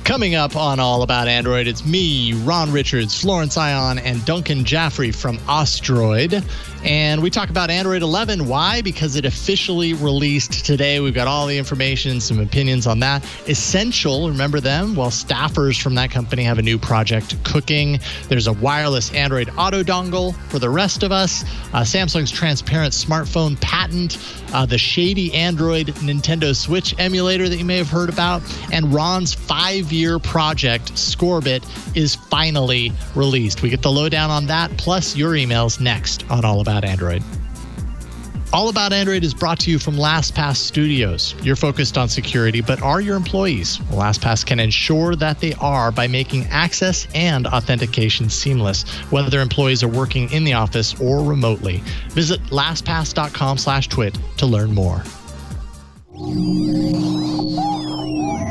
Coming up on All About Android, it's me, Ron Richards, Florence Ion, and Duncan Jaffrey from Ostroid. And we talk about Android 11. Why? Because it officially released today. We've got all the information, some opinions on that. Essential, remember them? Well, staffers from that company have a new project cooking. There's a wireless Android Auto dongle for the rest of us. Samsung's transparent smartphone patent. The Shady Android Nintendo Switch emulator that you may have heard about. And Ron's 5-year project, Scorbit, is finally released. We get the lowdown on that, plus your emails next on All About Android. All About Android is brought to you from LastPass Studios. You're focused on security, but are your employees? Well, LastPass can ensure that they are by making access and authentication seamless, whether employees are working in the office or remotely. Visit lastpass.com/twit to learn more.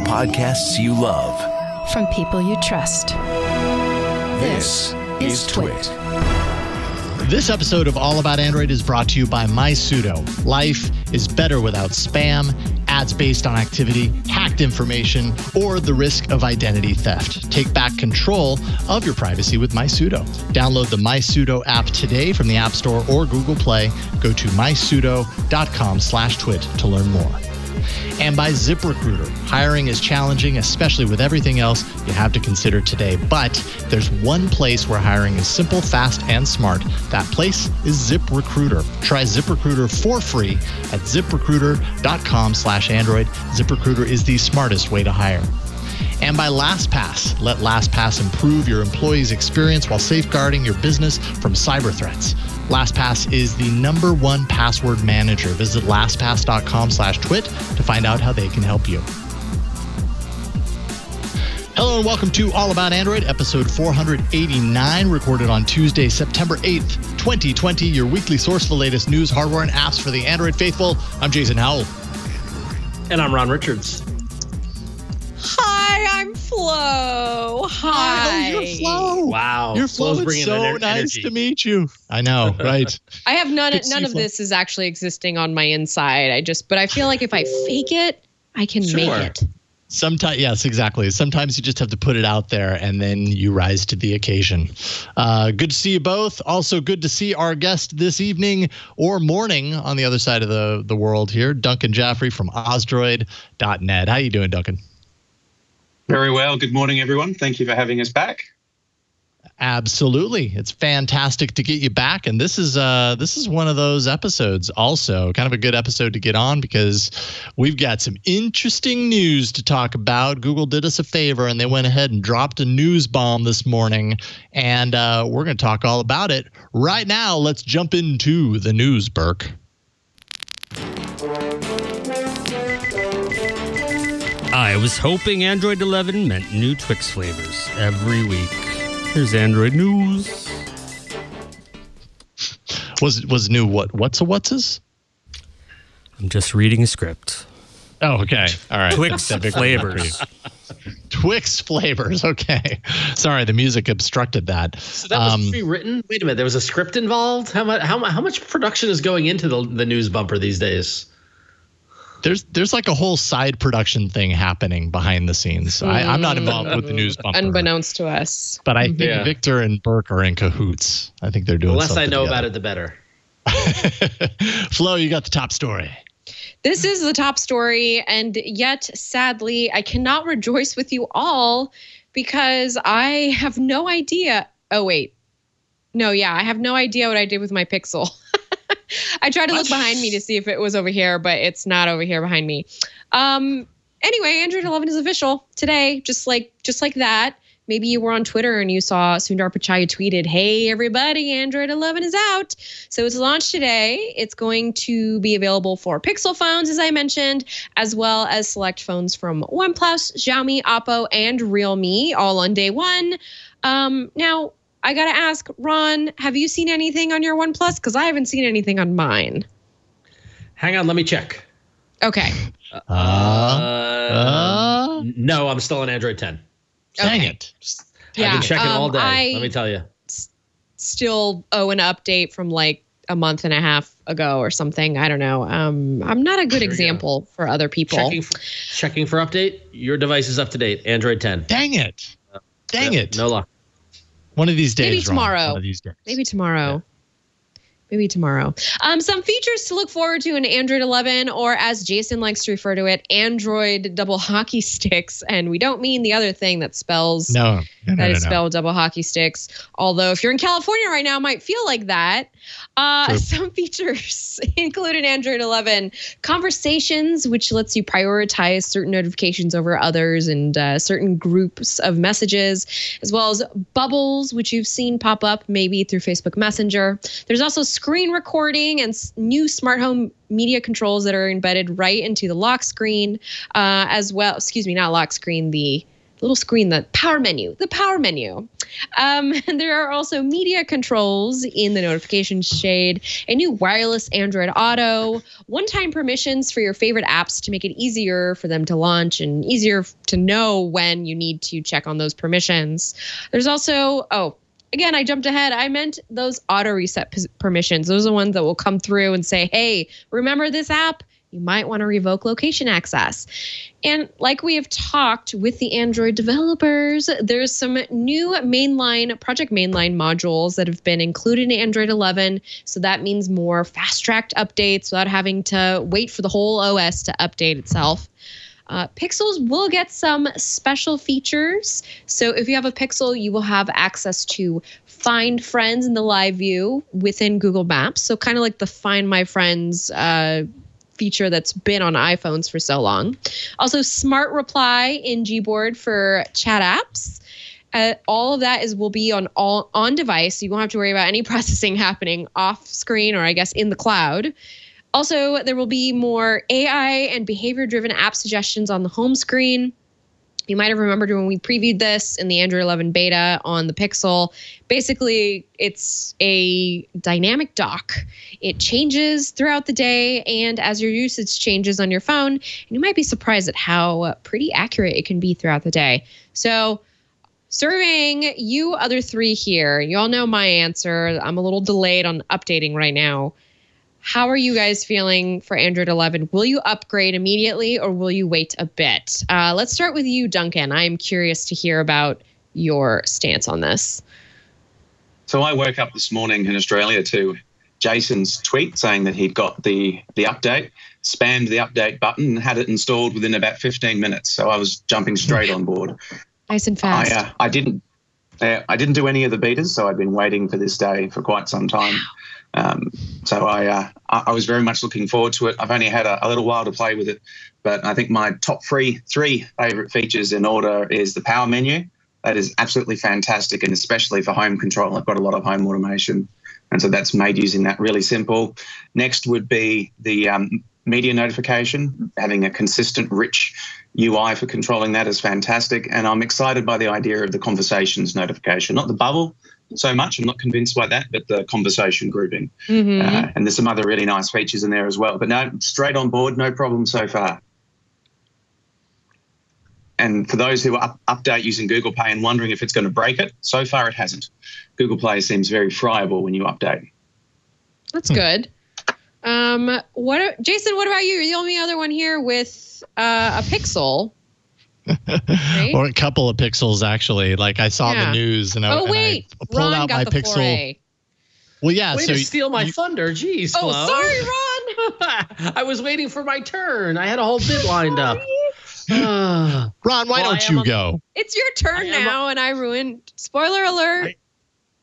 Podcasts you love. From people you trust. This is TWiT. This episode of All About Android is brought to you by MySudo. Life is better without spam, ads based on activity, hacked information, or the risk of identity theft. Take back control of your privacy with MySudo. Download the MySudo app today from the App Store or Google Play. Go to mysudo.com/twit to learn more. And by ZipRecruiter. Hiring is challenging, especially with everything else you have to consider today. But there's one place where hiring is simple, fast, and smart. That place is ZipRecruiter. Try ZipRecruiter for free at ziprecruiter.com/Android. ZipRecruiter is the smartest way to hire. And by LastPass. Let LastPass improve your employees' experience while safeguarding your business from cyber threats. LastPass is the #1 password manager. Visit lastpass.com/twit to find out how they can help you. Hello and welcome to All About Android, episode 489, recorded on Tuesday, September 8th, 2020, your weekly source for the latest news, hardware, and apps for the Android faithful. I'm Jason Howell. And I'm Ron Richards. Hi, I'm Flo. Hi. You're Flo. Wow. You're Flo. It's so nice to meet you. I know, right? I have none of this is actually existing on my inside. But I feel like if I fake it, I can make it. Sometimes, yes, exactly. Sometimes you just have to put it out there and then you rise to the occasion. Good to see you both. Also good to see our guest this evening or morning on the other side of the world here, Duncan Jaffrey from Ostroid.net. How you doing, Duncan? Very well. Good morning, everyone. Thank you for having us back. Absolutely. It's fantastic to get you back. And this is one of those episodes also, kind of a good episode to get on because we've got some interesting news to talk about. Google did us a favor and they went ahead and dropped a news bomb this morning. And we're going to talk all about it. Right now, let's jump into the news, Burke. I was hoping Android 11 meant new Twix flavors every week. Here's Android news. Was new what's? I'm just reading a script. Oh, okay. All right. Twix flavors. Twix flavors. Okay. Sorry, the music obstructed that. So that was pre-written? Wait a minute. There was a script involved? How much production is going into the news bumper these days? There's like a whole side production thing happening behind the scenes. I'm not involved with the news bumper. Unbeknownst to us. But I think Victor and Burke are in cahoots. I think they're doing the less I know together. about it, the better. Flo, you got the top story. This is the top story, and yet, sadly, I cannot rejoice with you all because I have no idea. Oh, wait. No, yeah, I have no idea what I did with my Pixel. I tried to look behind me to see if it was over here, but it's not over here behind me. Anyway, Android 11 is official today, just like that. Maybe you were on Twitter and you saw Sundar Pichai tweeted, "Hey, everybody, Android 11 is out." So it's launched today. It's going to be available for Pixel phones, as I mentioned, as well as select phones from OnePlus, Xiaomi, Oppo, and Realme, all on day one. Now, I got to ask, Ron, have you seen anything on your OnePlus? Because I haven't seen anything on mine. Hang on, let me check. Okay. No, I'm still on Android 10. Dang it. I've been checking all day, let me tell you. Still owe an update from like a month and a half ago or something. I don't know. I'm not a good example for other people. Checking for update. Your device is up to date. Android 10. Dang it. Dang it. No luck. One of these days. Maybe tomorrow. One of these days. Maybe tomorrow. Yeah. Maybe tomorrow. Some features to look forward to in Android 11, or as Jason likes to refer to it, Android double hockey sticks. And we don't mean the other thing that spells spelled double hockey sticks. Although if you're in California right now, it might feel like that. Some features include in Android 11 conversations, which lets you prioritize certain notifications over others and certain groups of messages, as well as bubbles, which you've seen pop up maybe through Facebook Messenger. There's also screen recording and new smart home media controls that are embedded right into the lock screen, as well. Excuse me, not lock screen, the little screen, the power menu. And there are also media controls in the notification shade, a new wireless Android Auto, one-time permissions for your favorite apps to make it easier for them to launch and easier to know when you need to check on those permissions. There's also, again, I jumped ahead. I meant those auto reset permissions. Those are the ones that will come through and say, hey, remember this app? You might want to revoke location access. And like we have talked with the Android developers, there's some new Project Mainline modules that have been included in Android 11. So that means more fast-tracked updates without having to wait for the whole OS to update itself. Pixels will get some special features. So if you have a Pixel, you will have access to Find Friends in the live view within Google Maps. So kind of like the Find My Friends feature that's been on iPhones for so long. Also, Smart Reply in Gboard for chat apps. All of that will be on device. You won't have to worry about any processing happening off screen or I guess in the cloud. Also, there will be more AI and behavior-driven app suggestions on the home screen. You might have remembered when we previewed this in the Android 11 beta on the Pixel. Basically, it's a dynamic dock. It changes throughout the day, and as your usage changes on your phone, and you might be surprised at how pretty accurate it can be throughout the day. So, surveying you other three here, you all know my answer. I'm a little delayed on updating right now. How are you guys feeling for Android 11? Will you upgrade immediately or will you wait a bit? Let's start with you, Duncan. I'm curious to hear about your stance on this. So I woke up this morning in Australia to Jason's tweet saying that he'd got the update, spammed the update button, and had it installed within about 15 minutes. So I was jumping straight on board. Nice and fast. I didn't do any of the betas, so I've been waiting for this day for quite some time. So I was very much looking forward to it. I've only had a little while to play with it, but I think my top three favorite features in order is the power menu. That is absolutely fantastic, and especially for home control. I've got a lot of home automation, and so that's made using that really simple. Next would be the media notification. Having a consistent, rich UI for controlling that is fantastic, and I'm excited by the idea of the conversations notification, not the bubble so much. I'm not convinced by that, but the conversation grouping. Mm-hmm. And there's some other really nice features in there as well. But no, straight on board, no problem so far. And for those who update using Google Pay and wondering if it's going to break it, so far it hasn't. Google Play seems very friable when you update. That's good. Jason, what about you? You're the only other one here with a Pixel. Right? Or a couple of Pixels, actually. Like I saw the news and I pulled Ron out got my the Pixel. Foray. Well, yeah. Way to steal my thunder. Jeez, Flo. Sorry, Ron. I was waiting for my turn. I had a whole bit lined up. Ron, why don't you go? It's your turn now, and I ruined. Spoiler alert.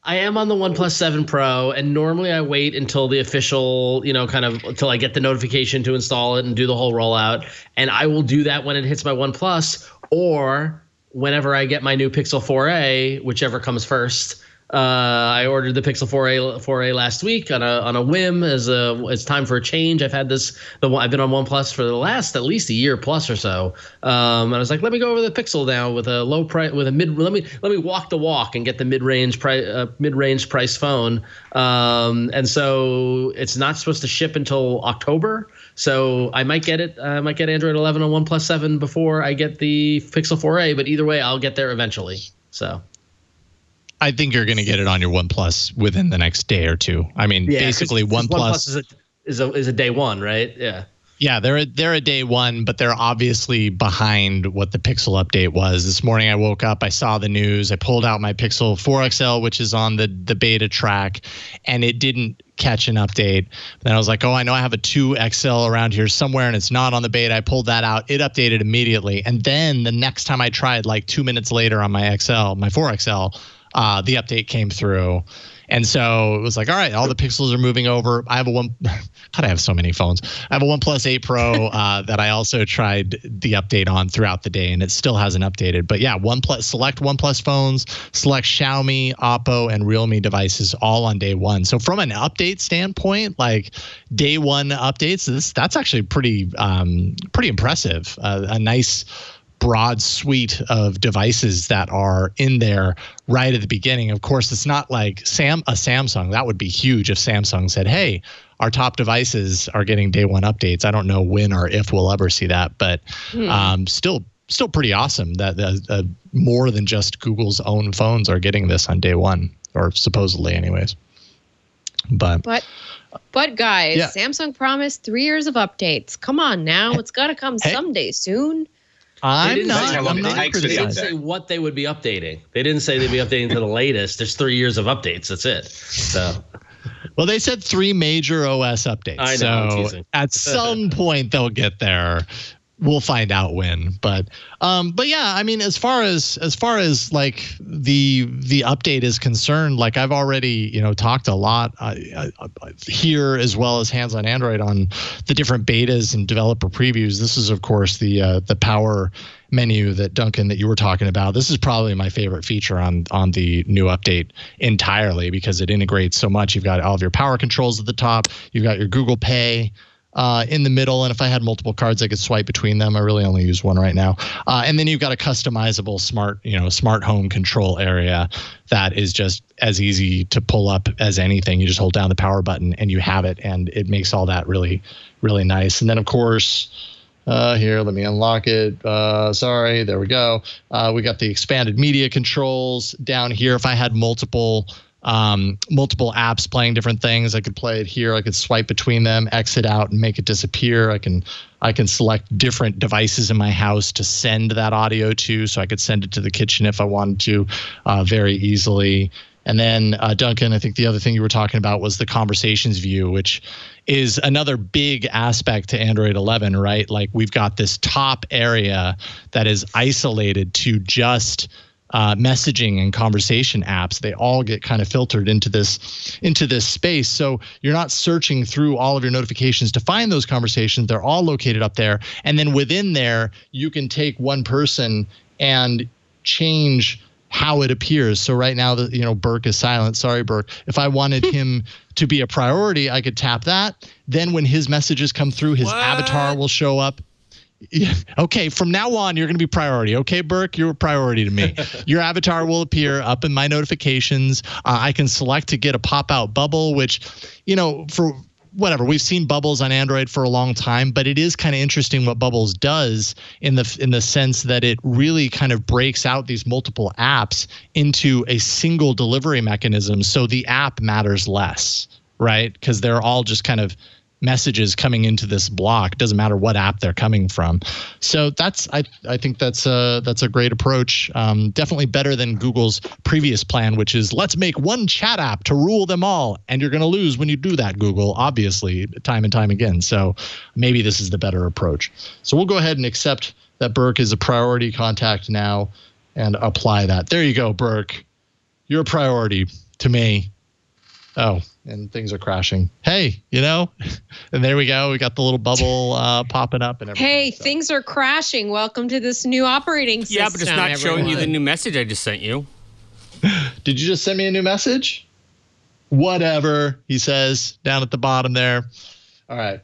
I am on the OnePlus 7 Pro, and normally I wait until the official, until I get the notification to install it and do the whole rollout. And I will do that when it hits my OnePlus or whenever I get my new Pixel 4a, whichever comes first. I ordered the Pixel 4a last week on a whim as it's time for a change. I've been on OnePlus for the last at least a year plus or so. And I was like, let me go over the Pixel now with a low price, with a mid. Let me walk the walk and get the mid-range price phone. And so it's not supposed to ship until October. So I might get it. I might get Android 11 on OnePlus 7 before I get the Pixel 4a. But either way, I'll get there eventually. So. I think you're going to get it on your OnePlus within the next day or two. I mean, basically OnePlus is a day one, right? Yeah. Yeah, they're a day one, but they're obviously behind what the Pixel update was. This morning I woke up, I saw the news, I pulled out my Pixel 4 XL, which is on the beta track, and it didn't catch an update. Then I was like, oh, I know I have a 2 XL around here somewhere and it's not on the beta. I pulled that out. It updated immediately. And then the next time I tried, like 2 minutes later on my 4 XL, the update came through. And so it was like, all right, all the pixels are moving over. I have I have so many phones. I have a OnePlus 8 Pro that I also tried the update on throughout the day, and it still hasn't updated. But yeah, select OnePlus phones, select Xiaomi, Oppo, and Realme devices all on day one. So from an update standpoint, like day one updates, that's actually pretty impressive. A nice broad suite of devices that are in there right at the beginning. Of course, it's not like a Samsung. That would be huge if Samsung said, hey, our top devices are getting day one updates. I don't know when or if we'll ever see that, but still pretty awesome that more than just Google's own phones are getting this on day one, or supposedly anyways. But guys, yeah. Samsung promised 3 years of updates. Come on now. It's got to come someday soon. I'm not they didn't say what they would be updating. They didn't say they'd be updating to the latest. There's 3 years of updates. That's it. So, well, they said 3 major OS updates. I know. So at some point they'll get there. We'll find out when. But yeah, I mean, as far as like the update is concerned, like I've already talked a lot here as well as Hands on Android on the different betas and developer previews. This is of course the power menu that Duncan that you were talking about. This is probably my favorite feature on the new update entirely because it integrates so much. You've got all of your power controls at the top. You've got your Google Pay in the middle, and if I had multiple cards, I could swipe between them. I really only use one right now. And then you've got a customizable smart home control area that is just as easy to pull up as anything. You just hold down the power button and you have it, and it makes all that really, really nice. And then of course, here, let me unlock it. Sorry, there we go. We got the expanded media controls down here. If I had multiple apps playing different things, I could play it here. I could swipe between them, exit out, and make it disappear. I can select different devices in my house to send that audio to, so I could send it to the kitchen if I wanted to very easily. And then Duncan, I think the other thing you were talking about was the conversations view, which is another big aspect to Android 11, right? Like we've got this top area that is isolated to just messaging and conversation apps. They all get kind of filtered into this space. So you're not searching through all of your notifications to find those conversations. They're all located up there. And then within there, you can take one person and change how it appears. So right now, Burke is silent. Sorry, Burke. If I wanted him to be a priority, I could tap that. Then when his messages come through, his avatar will show up. Yeah. Okay, from now on, you're going to be priority. Okay, Burke, you're a priority to me. Your avatar will appear up in my notifications. I can select to get a pop-out bubble, which, for whatever, we've seen bubbles on Android for a long time, but it is kind of interesting what Bubbles does in the sense that it really kind of breaks out these multiple apps into a single delivery mechanism. So the app matters less, right? Because they're all just kind of messages coming into this block. Doesn't matter what app they're coming from. So I think that's a great approach. Definitely better than Google's previous plan, which is let's make one chat app to rule them all. And you're going to lose when you do that, Google, obviously, time and time again. So maybe this is the better approach. So we'll go ahead and accept that Burke is a priority contact now and apply that. There you go, Burke. You're a priority to me. Oh, and things are crashing. Hey, and there we go. We got the little bubble popping up and everything. Hey, things are crashing. Welcome to this new operating system. Yeah, but it's not showing you the new message I just sent you. Did you just send me a new message? Whatever, he says down at the bottom there. All right.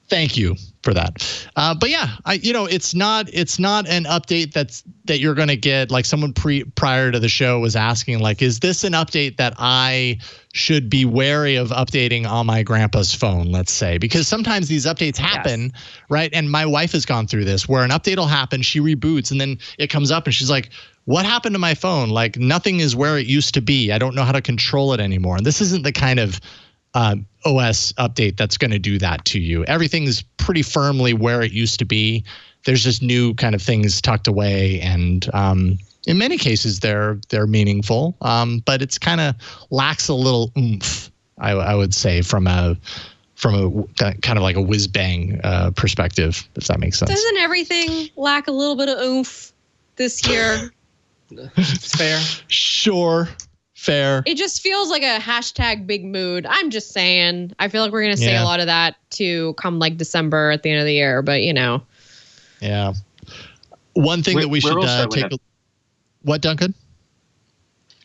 Thank you for that. But yeah, it's not an update that you're going to get. Like someone prior to the show was asking, like, is this an update that I should be wary of updating on my grandpa's phone, let's say, because sometimes these updates happen, right? And my wife has gone through this where an update will happen, she reboots, and then it comes up and she's like, what happened to my phone? Like nothing is where it used to be. I don't know how to control it anymore. And this isn't the kind of OS update that's going to do that to you. Everything's pretty firmly where it used to be. There's just new kind of things tucked away, and in many cases they're meaningful, but it's kind of lacks a little oomph, I would say, from a kind of like a whiz bang perspective, if that makes sense. Doesn't everything lack a little bit of oomph this year? Fair. Sure. Fair. It just feels like a hashtag big mood. I'm just saying. I feel like we're going to say a lot of that to come like December at the end of the year, but Yeah. One thing that we should take a... What, Duncan?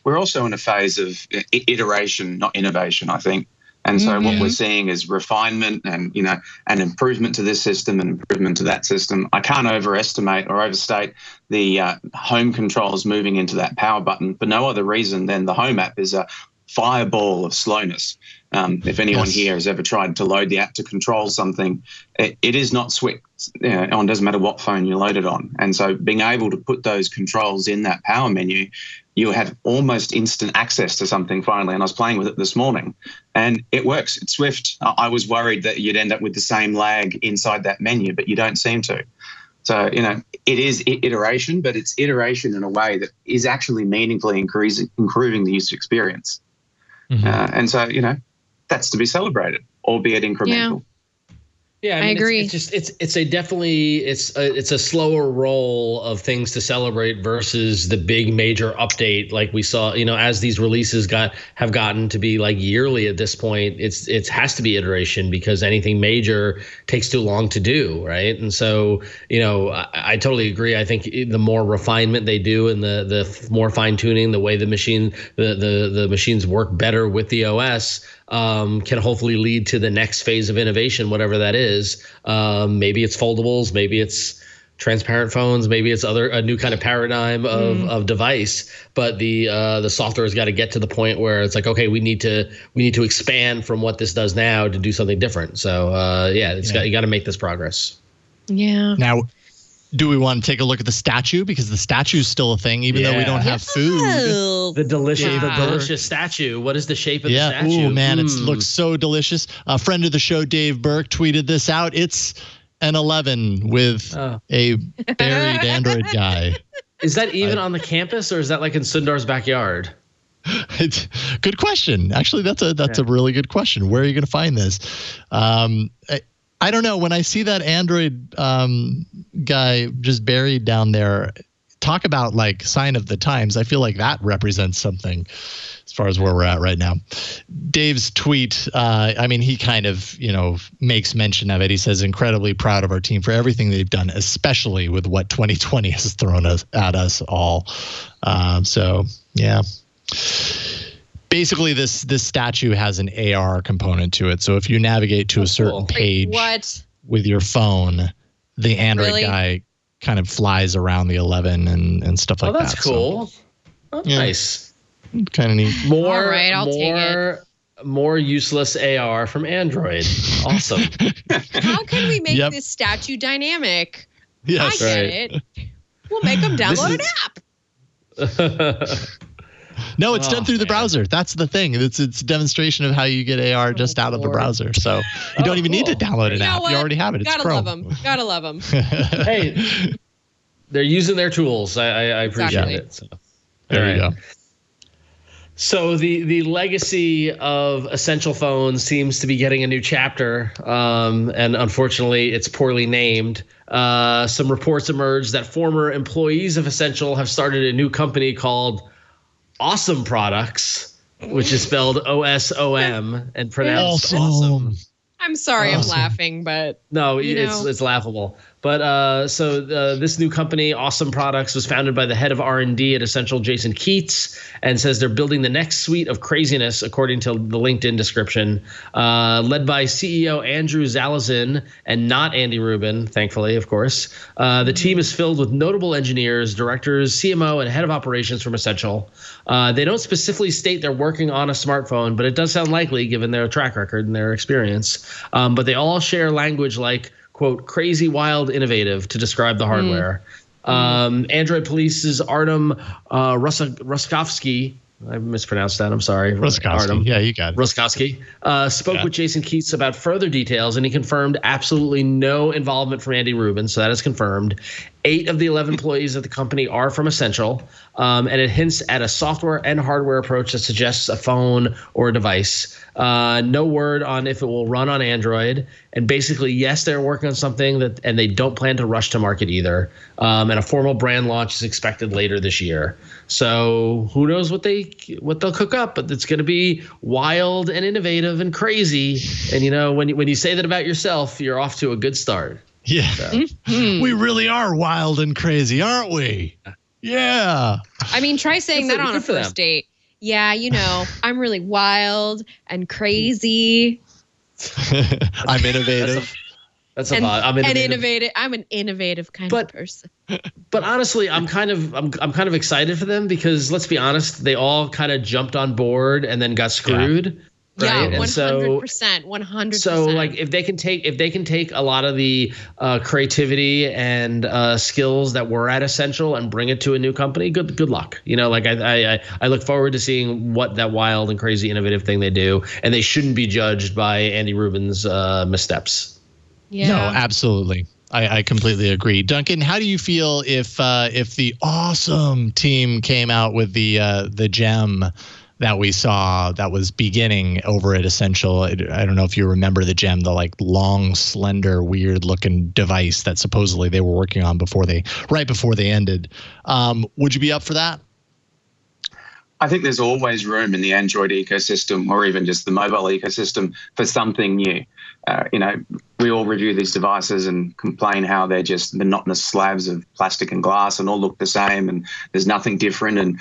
We're also in a phase of iteration, not innovation, I think. And so what we're seeing is refinement and, an improvement to this system and improvement to that system. I can't overestimate or overstate the home controls moving into that power button for no other reason than the home app is a fireball of slowness. If anyone here has ever tried to load the app to control something, it is not swift. It doesn't matter what phone you load it on. And so being able to put those controls in that power menu, you have almost instant access to something finally. And I was playing with it this morning and it works. It's swift. I was worried that you'd end up with the same lag inside that menu, but you don't seem to. So, it is iteration, but it's iteration in a way that is actually meaningfully improving the user experience. And so, that's to be celebrated, albeit incremental. Yeah, I agree. It's a slower roll of things to celebrate versus the big major update like we saw. As these releases have gotten to be like yearly at this point, it has to be iteration because anything major takes too long to do, right? And so I totally agree. I think the more refinement they do and the more fine tuning, the way the machines work better with the OS. Can hopefully lead to the next phase of innovation, whatever that is. Maybe it's foldables, maybe it's transparent phones, maybe it's a new kind of paradigm of device. But the software has got to get to the point where it's like, okay, we need to expand from what this does now to do something different. So you got to make this progress. Yeah. Now, do we want to take a look at the statue? Because the statue is still a thing, even though we don't have food. The delicious statue. What is the shape of the statue? Oh, man, it looks so delicious. A friend of the show, Dave Burke, tweeted this out. It's an 11 with a buried Android guy. Is that even on the campus, or is that like in Sundar's backyard? Good question. Actually, that's a really good question. Where are you going to find this? I don't know. When I see that Android guy just buried down there, talk about like sign of the times. I feel like that represents something as far as where we're at right now. Dave's tweet, he kind of, makes mention of it. He says, incredibly proud of our team for everything they've done, especially with what 2020 has thrown at us all. So, yeah. Basically, this statue has an AR component to it. So if you navigate to a certain page with your phone, the Android guy kind of flies around the 11 and stuff like that. Oh, that's cool. So, nice. Kind of neat. All right, I'll take it. More useless AR from Android. Awesome. How can we make this statue dynamic? Yes, I get it. We'll make them download an app. No, it's done through the browser. That's the thing. It's a demonstration of how you get AR just out of the browser. So you don't even need to download an app. You already have it. It's Chrome. Gotta love them. Hey, they're using their tools. I appreciate it. So. There you go. So the legacy of Essential phones seems to be getting a new chapter, and unfortunately, it's poorly named. Some reports emerged that former employees of Essential have started a new company called Awesome Products, which is spelled OSOM and pronounced awesome. I'm sorry, I'm laughing, but no, it's laughable. But this new company, Awesome Products, was founded by the head of R&D at Essential, Jason Keats, and says they're building the next suite of craziness, according to the LinkedIn description, led by CEO Andrew Zalazin and not Andy Rubin, thankfully, of course. The team is filled with notable engineers, directors, CMO, and head of operations from Essential. They don't specifically state they're working on a smartphone, but it does sound likely given their track record and their experience. But they all share language like, quote, crazy, wild, innovative to describe the hardware. Android Police's Artem Ruskovsky, I mispronounced that, I'm sorry. Ruskovsky, yeah, you got it. Ruskovsky spoke with Jason Keats about further details, and he confirmed absolutely no involvement from Andy Rubin, so that is confirmed. 8 of the 11 employees of the company are from Essential, and it hints at a software and hardware approach that suggests a phone or a device. No word on if it will run on Android. And basically, yes, they're working on something and they don't plan to rush to market either. And a formal brand launch is expected later this year. So who knows what they'll cook up? But it's going to be wild and innovative and crazy. And when you say that about yourself, you're off to a good start. Yeah, so. We really are wild and crazy, aren't we? Yeah. I mean, try saying that on a first date. Yeah, I'm really wild and crazy. I'm innovative. I'm innovative. I'm an innovative kind of person. But honestly, I'm kind of excited for them because let's be honest, they all kind of jumped on board and then got screwed. Yeah. Right? Yeah, 100%. So like if they can take a lot of the creativity and skills that were at Essential and bring it to a new company, good luck. I look forward to seeing what that wild and crazy innovative thing they do, and they shouldn't be judged by Andy Rubin's missteps. Yeah. No, absolutely. I completely agree. Duncan, how do you feel if the awesome team came out with the gem that we saw that was beginning over at Essential? I don't know if you remember the gem, the like long, slender, weird looking device that supposedly they were working on right before they ended. Would you be up for that? I think there's always room in the Android ecosystem or even just the mobile ecosystem for something new. We all review these devices and complain how they're just monotonous slabs of plastic and glass and all look the same and there's nothing different. And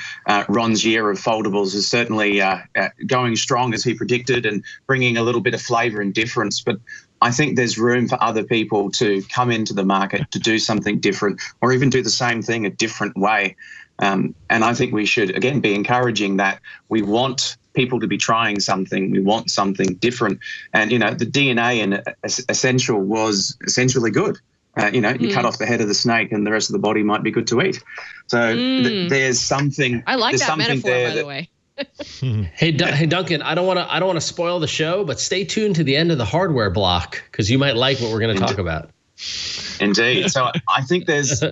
Ron's year of foldables is certainly going strong as he predicted and bringing a little bit of flavor and difference. But I think there's room for other people to come into the market to do something different or even do the same thing a different way. And I think we should, again, be encouraging that. We want people to be trying something. We want something different. And, the DNA in Essential was essentially good. You cut off the head of the snake and the rest of the body might be good to eat. So there's something. I like that metaphor, by the way. Hey Duncan, I don't want to spoil the show, but stay tuned to the end of the hardware block because you might like what we're going to talk about. Indeed. So I think there's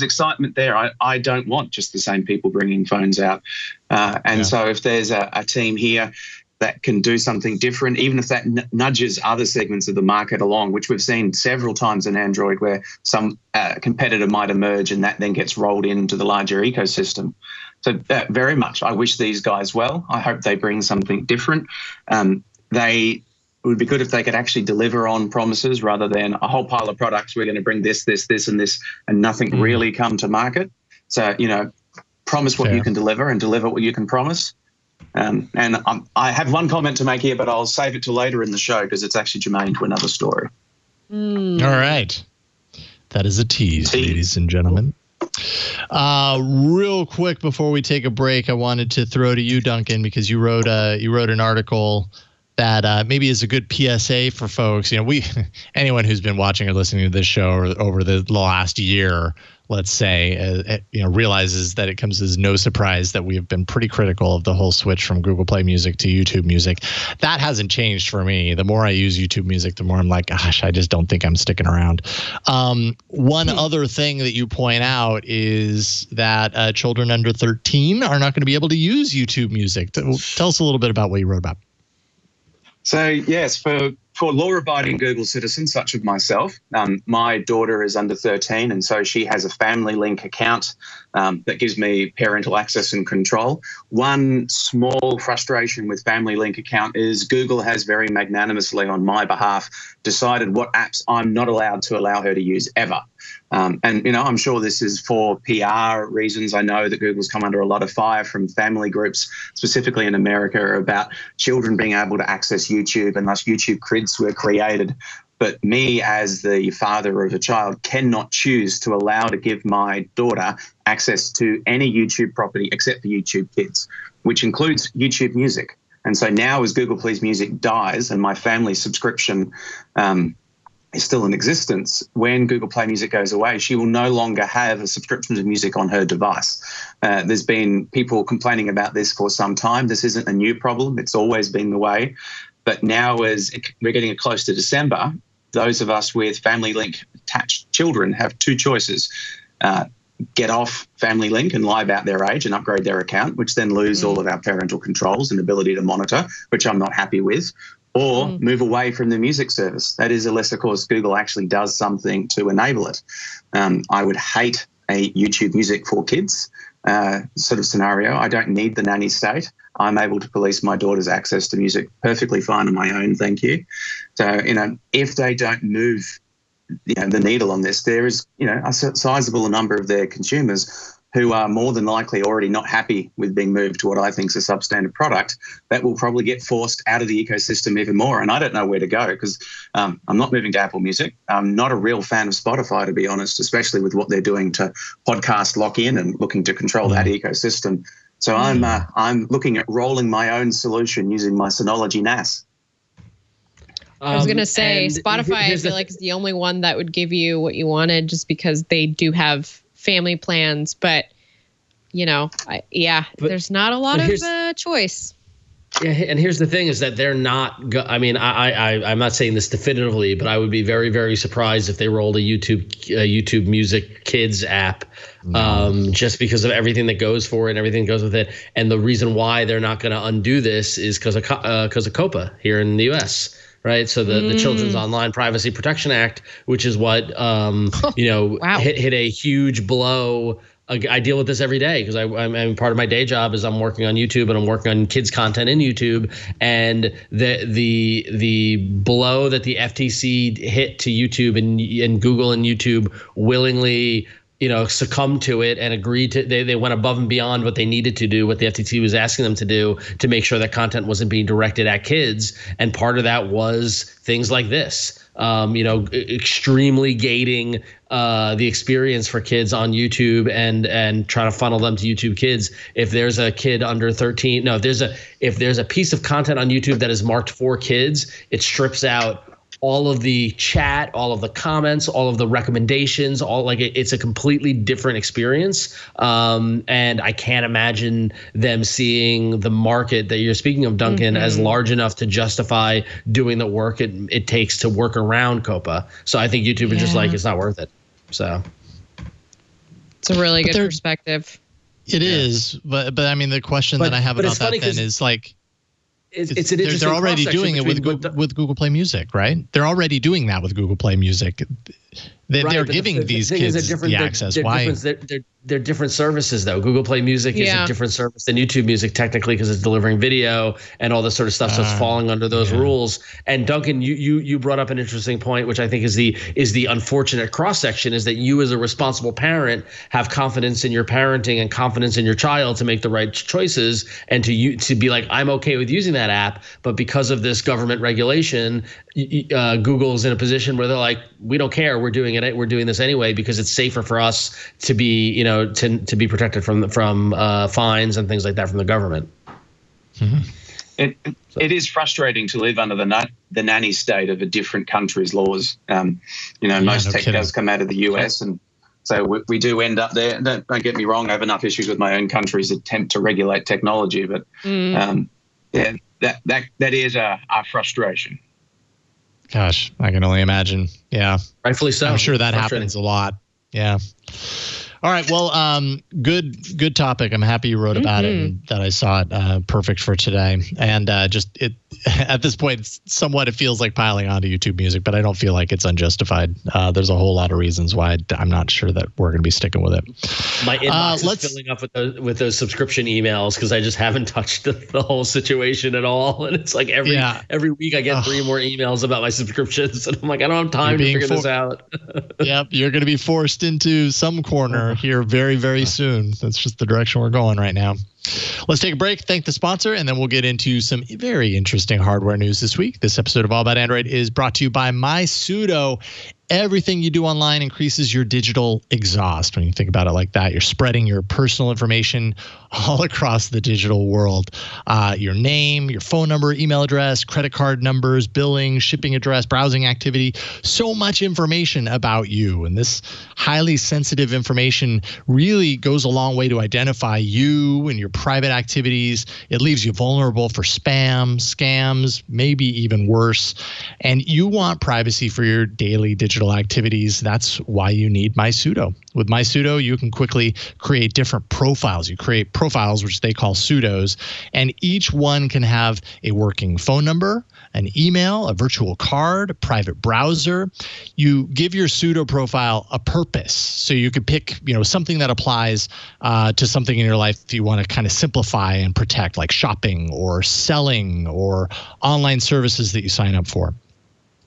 excitement there. I don't want just the same people bringing phones out. So if there's a team here that can do something different, even if that nudges other segments of the market along, which we've seen several times in Android where some competitor might emerge and that then gets rolled into the larger ecosystem. So very much, I wish these guys well. I hope they bring something different. It would be good if they could actually deliver on promises rather than a whole pile of products. We're going to bring this, and this, and nothing really come to market. So, promise what you can deliver and deliver what you can promise. And I have one comment to make here, but I'll save it till later in the show because it's actually germane to another story. All right. That is a tease, ladies and gentlemen. Real quick before we take a break, I wanted to throw to you, Duncan, because you wrote an article that maybe is a good PSA for folks. Anyone who's been watching or listening to this show over the last year, let's say, realizes that it comes as no surprise that we have been pretty critical of the whole switch from Google Play Music to YouTube Music. That hasn't changed for me. The more I use YouTube Music, the more I'm like, gosh, I just don't think I'm sticking around. One other thing that you point out is that children under 13 are not going to be able to use YouTube Music. Tell us a little bit about what you wrote about. So, yes, for for law-abiding Google citizens such as myself, my daughter is under 13, and so she has a Family Link account that gives me parental access and control. One small frustration with Family Link account is Google has very magnanimously on my behalf decided what apps I'm not allowed to allow her to use ever. And, I'm sure this is for PR reasons. I know that Google's come under a lot of fire from family groups, specifically in America, about children being able to access YouTube, and thus YouTube creds were created. But me, as the father of a child, cannot choose to allow to give my daughter access to any YouTube property except for YouTube Kids, which includes YouTube Music. And so now as Google Play Music dies and my family subscription is still in existence, when Google Play Music goes away, she will no longer have a subscription to music on her device. There's been people complaining about this for some time. This isn't a new problem. It's always been the way. But now as we're getting close to December, those of us with Family Link attached children have two choices. Get off Family Link and lie about their age and upgrade their account, which then lose all of our parental controls and ability to monitor, which I'm not happy with, or move away from the music service. That is, unless, of course, Google actually does something to enable it. I would hate a YouTube Music for Kids sort of scenario. I don't need the nanny state. I'm able to police my daughter's access to music perfectly fine on my own, thank you. So, if they don't move the needle on this, there is, a sizable number of their consumers who are more than likely already not happy with being moved to what I think is a substandard product that will probably get forced out of the ecosystem even more. And I don't know where to go because I'm not moving to Apple Music. I'm not a real fan of Spotify, to be honest, especially with what they're doing to podcast lock-in and looking to control that ecosystem. So I'm looking at rolling my own solution using my Synology NAS. I was going to say Spotify, I feel like is the only one that would give you what you wanted just because they do have family plans. But, there's not a lot of choice. Yeah, and here's the thing is that they're not I'm not saying this definitively, but I would be very, very surprised if they rolled a YouTube Music Kids app just because of everything that goes for it and everything that goes with it. And the reason why they're not going to undo this is because of COPPA here in the U.S., right? So the Children's Online Privacy Protection Act, which is what hit a huge blow. I deal with this every day because I'm part of my day job is I'm working on YouTube and I'm working on kids content in YouTube, and the blow that the FTC hit to YouTube and Google and YouTube willingly succumbed to it and agreed to, they went above and beyond what they needed to do, what the FTC was asking them to do to make sure that content wasn't being directed at kids. And part of that was things like this, extremely gating the experience for kids on YouTube and trying to funnel them to YouTube Kids. If there's a kid under 13, if there's a piece of content on YouTube that is marked for kids, it strips out all of the chat, all of the comments, all of the recommendations, it's a completely different experience. And I can't imagine them seeing the market that you're speaking of, Duncan, as large enough to justify doing the work it takes to work around COPPA. So I think YouTube is just it's not worth it. So it's a really good perspective. It is, but I mean, the question that I have about that then is they're already doing it with Google Play Music, right? They're already doing that with Google Play Music. They're giving these kids the access. Why? They're different services, though. Google Play Music is a different service than YouTube Music, technically, because it's delivering video and all this sort of stuff. So it's falling under those rules. And Duncan, you brought up an interesting point, which I think is the unfortunate cross section, is that you, as a responsible parent, have confidence in your parenting and confidence in your child to make the right choices, and to be like, I'm okay with using that app, but because of this government regulation, Google's in a position where they're like, we don't care, we're doing it, we're doing this anyway because it's safer for us to be, to be protected from fines and things like that from the government. It is frustrating to live under the nanny state of a different country's laws. Most tech does come out of the US, and so we do end up there. Don't get me wrong, I have enough issues with my own country's attempt to regulate technology, but that is a frustration. Gosh, I can only imagine. Yeah. Rightfully so. I'm sure that happens a lot. Yeah. All right. Well, good topic. I'm happy you wrote about it and that I saw it. Perfect for today. And at this point, somewhat it feels like piling onto YouTube Music, but I don't feel like it's unjustified. There's a whole lot of reasons why I'm not sure that we're going to be sticking with it. My inbox is filling up with those subscription emails because I just haven't touched the whole situation at all. And it's like every week I get 3 more emails about my subscriptions, and I'm like, I don't have time to figure this out. Yep, you're going to be forced into some corner here very, very soon. That's just the direction we're going right now. Let's take a break, thank the sponsor, and then we'll get into some very interesting hardware news this week. This episode of All About Android is brought to you by MySudo. Everything you do online increases your digital exhaust. When you think about it like that, you're spreading your personal information all across the digital world. Your name, your phone number, email address, credit card numbers, billing, shipping address, browsing activity, so much information about you. And this highly sensitive information really goes a long way to identify you and your private activities. It leaves you vulnerable for spam, scams, maybe even worse. And you want privacy for your daily digital activities. That's why you need MySudo. With MySudo, you can quickly create different profiles. You create profiles, which they call pseudos, and each one can have a working phone number, an email, a virtual card, a private browser. You give your pseudo profile a purpose. So you could pick, something that applies to something in your life you want to kind of simplify and protect, like shopping or selling or online services that you sign up for.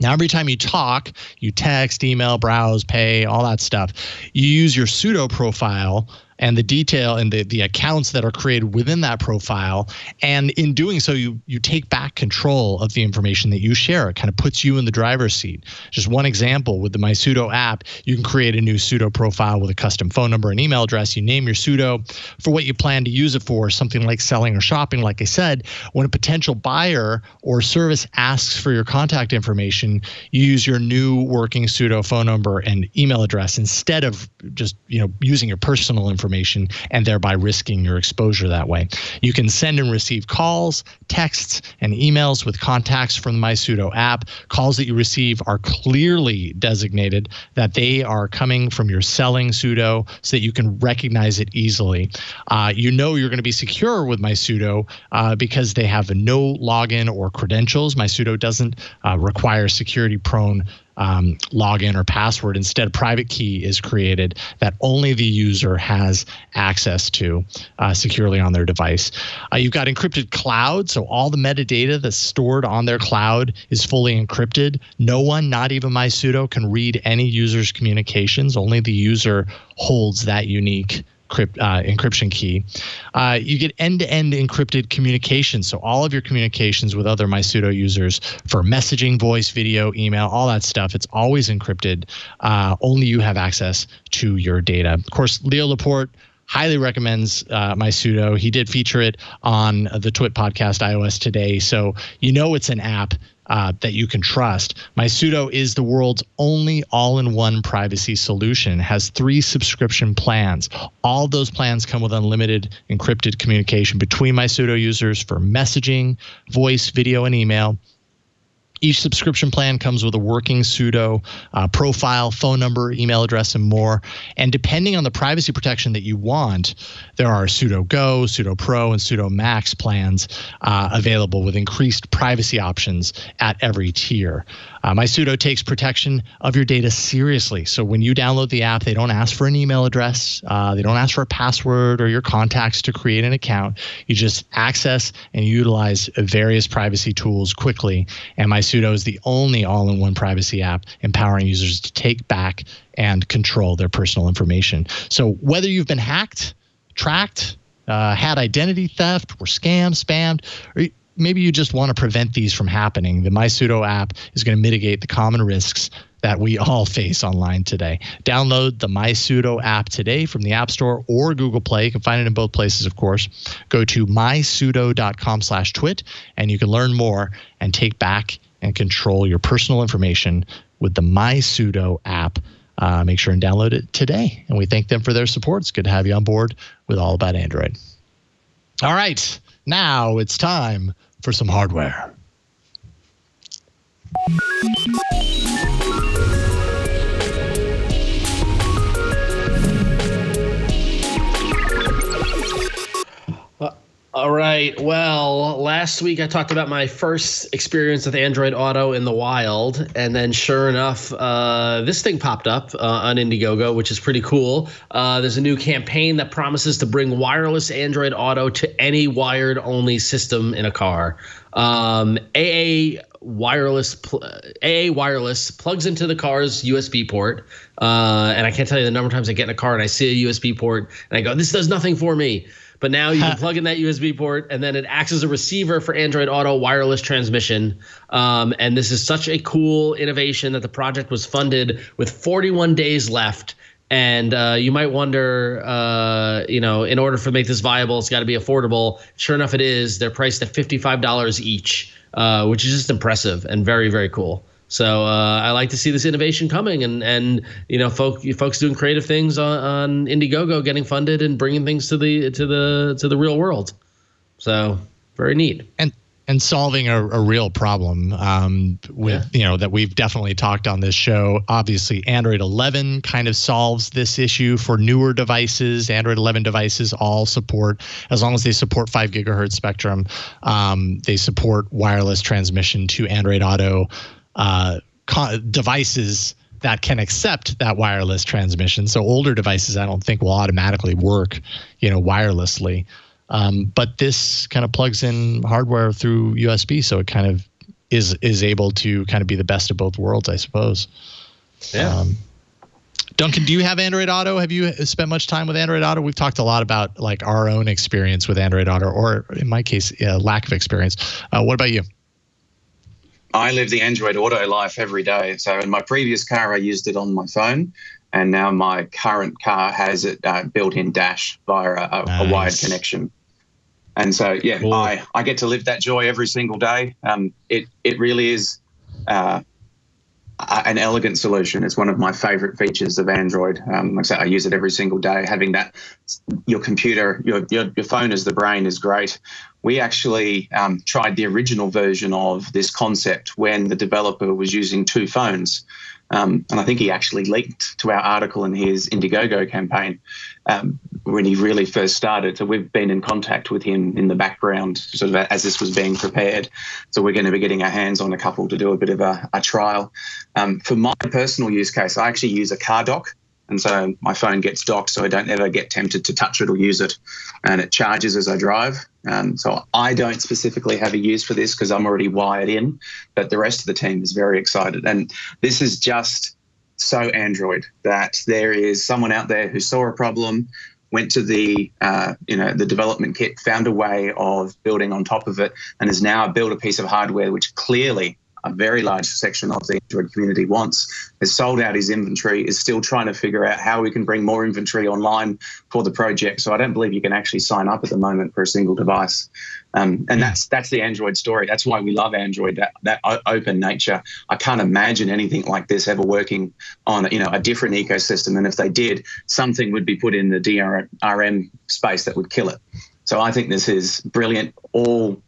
Now, every time you talk, you text, email, browse, pay, all that stuff, you use your pseudo profile and the detail and the accounts that are created within that profile. And in doing so, you take back control of the information that you share. It kind of puts you in the driver's seat. Just one example, with the MySudo app, you can create a new pseudo profile with a custom phone number and email address. You name your pseudo for what you plan to use it for, something like selling or shopping. Like I said, when a potential buyer or service asks for your contact information, you use your new working pseudo phone number and email address instead of just using your personal information and thereby risking your exposure that way. You can send and receive calls, texts, and emails with contacts from the MySudo app. Calls that you receive are clearly designated that they are coming from your selling pseudo so that you can recognize it easily. You're going to be secure with MySudo because they have no login or credentials. MySudo doesn't require security-prone login or password. Instead, a private key is created that only the user has access to securely on their device. You've got encrypted cloud, so all the metadata that's stored on their cloud is fully encrypted. No one, not even MySudo, can read any user's communications. Only the user holds that unique encryption key. You get end-to-end encrypted communication. So all of your communications with other MySudo users for messaging, voice, video, email, all that stuff, it's always encrypted. Only you have access to your data. Of course, Leo Laporte highly recommends MySudo. He did feature it on the TWiT podcast iOS Today. So it's an app that you can trust. MySudo is the world's only all-in-one privacy solution. It has 3 subscription plans. All those plans come with unlimited encrypted communication between MySudo users for messaging, voice, video, and email. Each subscription plan comes with a working pseudo profile, phone number, email address, and more. And depending on the privacy protection that you want, there are Pseudo Go, Pseudo Pro, and Pseudo Max plans available with increased privacy options at every tier. MySudo takes protection of your data seriously. So when you download the app, they don't ask for an email address. They don't ask for a password or your contacts to create an account. You just access and utilize various privacy tools quickly. And MySudo is the only all-in-one privacy app empowering users to take back and control their personal information. So whether you've been hacked, tracked, had identity theft, were scammed, spammed, or maybe you just want to prevent these from happening, the MySudo app is going to mitigate the common risks that we all face online today. Download the MySudo app today from the App Store or Google Play. You can find it in both places, of course. Go to mysudo.com/twit, and you can learn more and take back and control your personal information with the MySudo app. Make sure and download it today. And we thank them for their support. It's good to have you on board with All About Android. All right, now it's time for some hardware. All right. right. Well, last week I talked about my first experience with Android Auto in the wild, and then sure enough, this thing popped up on Indiegogo, which is pretty cool. There's a new campaign that promises to bring wireless Android Auto to any wired-only system in a car. AA Wireless plugs into the car's USB port, and I can't tell you the number of times I get in a car and I see a USB port and I go, "This does nothing for me." But now you can plug in that USB port, and then it acts as a receiver for Android Auto wireless transmission. And this is such a cool innovation that the project was funded with 41 days left. And you might wonder, in order to make this viable, it's got to be affordable. Sure enough, it is. They're priced at $55 each, which is just impressive and very, very cool. So I like to see this innovation coming, and folks doing creative things on Indiegogo, getting funded and bringing things to the real world. So very neat. And solving a real problem that we've definitely talked on this show. Obviously, Android 11 kind of solves this issue for newer devices. Android 11 devices all support, as long as they support 5 gigahertz spectrum, they support wireless transmission to Android Auto devices that can accept that wireless transmission. So older devices, I don't think will automatically work, wirelessly. But this kind of plugs in hardware through USB, so it kind of is able to kind of be the best of both worlds, I suppose. Yeah. Duncan, do you have Android Auto? Have you spent much time with Android Auto? We've talked a lot about like our own experience with Android Auto, or in my case, lack of experience. What about you? I live the Android Auto life every day. So in my previous car, I used it on my phone, and now my current car has it built-in dash via a wired connection. And so, yeah, cool. I get to live that joy every single day. It really is an elegant solution. It's one of my favorite features of Android. Like I said, I use it every single day. Having that, your computer, your phone as the brain is great. We actually tried the original version of this concept when the developer was using 2 phones. And I think he actually linked to our article in his Indiegogo campaign when he really first started. So we've been in contact with him in the background sort of as this was being prepared. So we're going to be getting our hands on a couple to do a bit of a trial. For my personal use case, I actually use a car dock. And so my phone gets docked so I don't ever get tempted to touch it or use it. And it charges as I drive. So I don't specifically have a use for this because I'm already wired in, but the rest of the team is very excited. And this is just so Android that there is someone out there who saw a problem, went to the development kit, found a way of building on top of it, and has now built a piece of hardware which clearly a very large section of the Android community wants, has sold out his inventory, is still trying to figure out how we can bring more inventory online for the project. So I don't believe you can actually sign up at the moment for a single device. And that's the Android story. That's why we love Android, that open nature. I can't imagine anything like this ever working on a different ecosystem. And if they did, something would be put in the DRM space that would kill it. So I think this is brilliant. All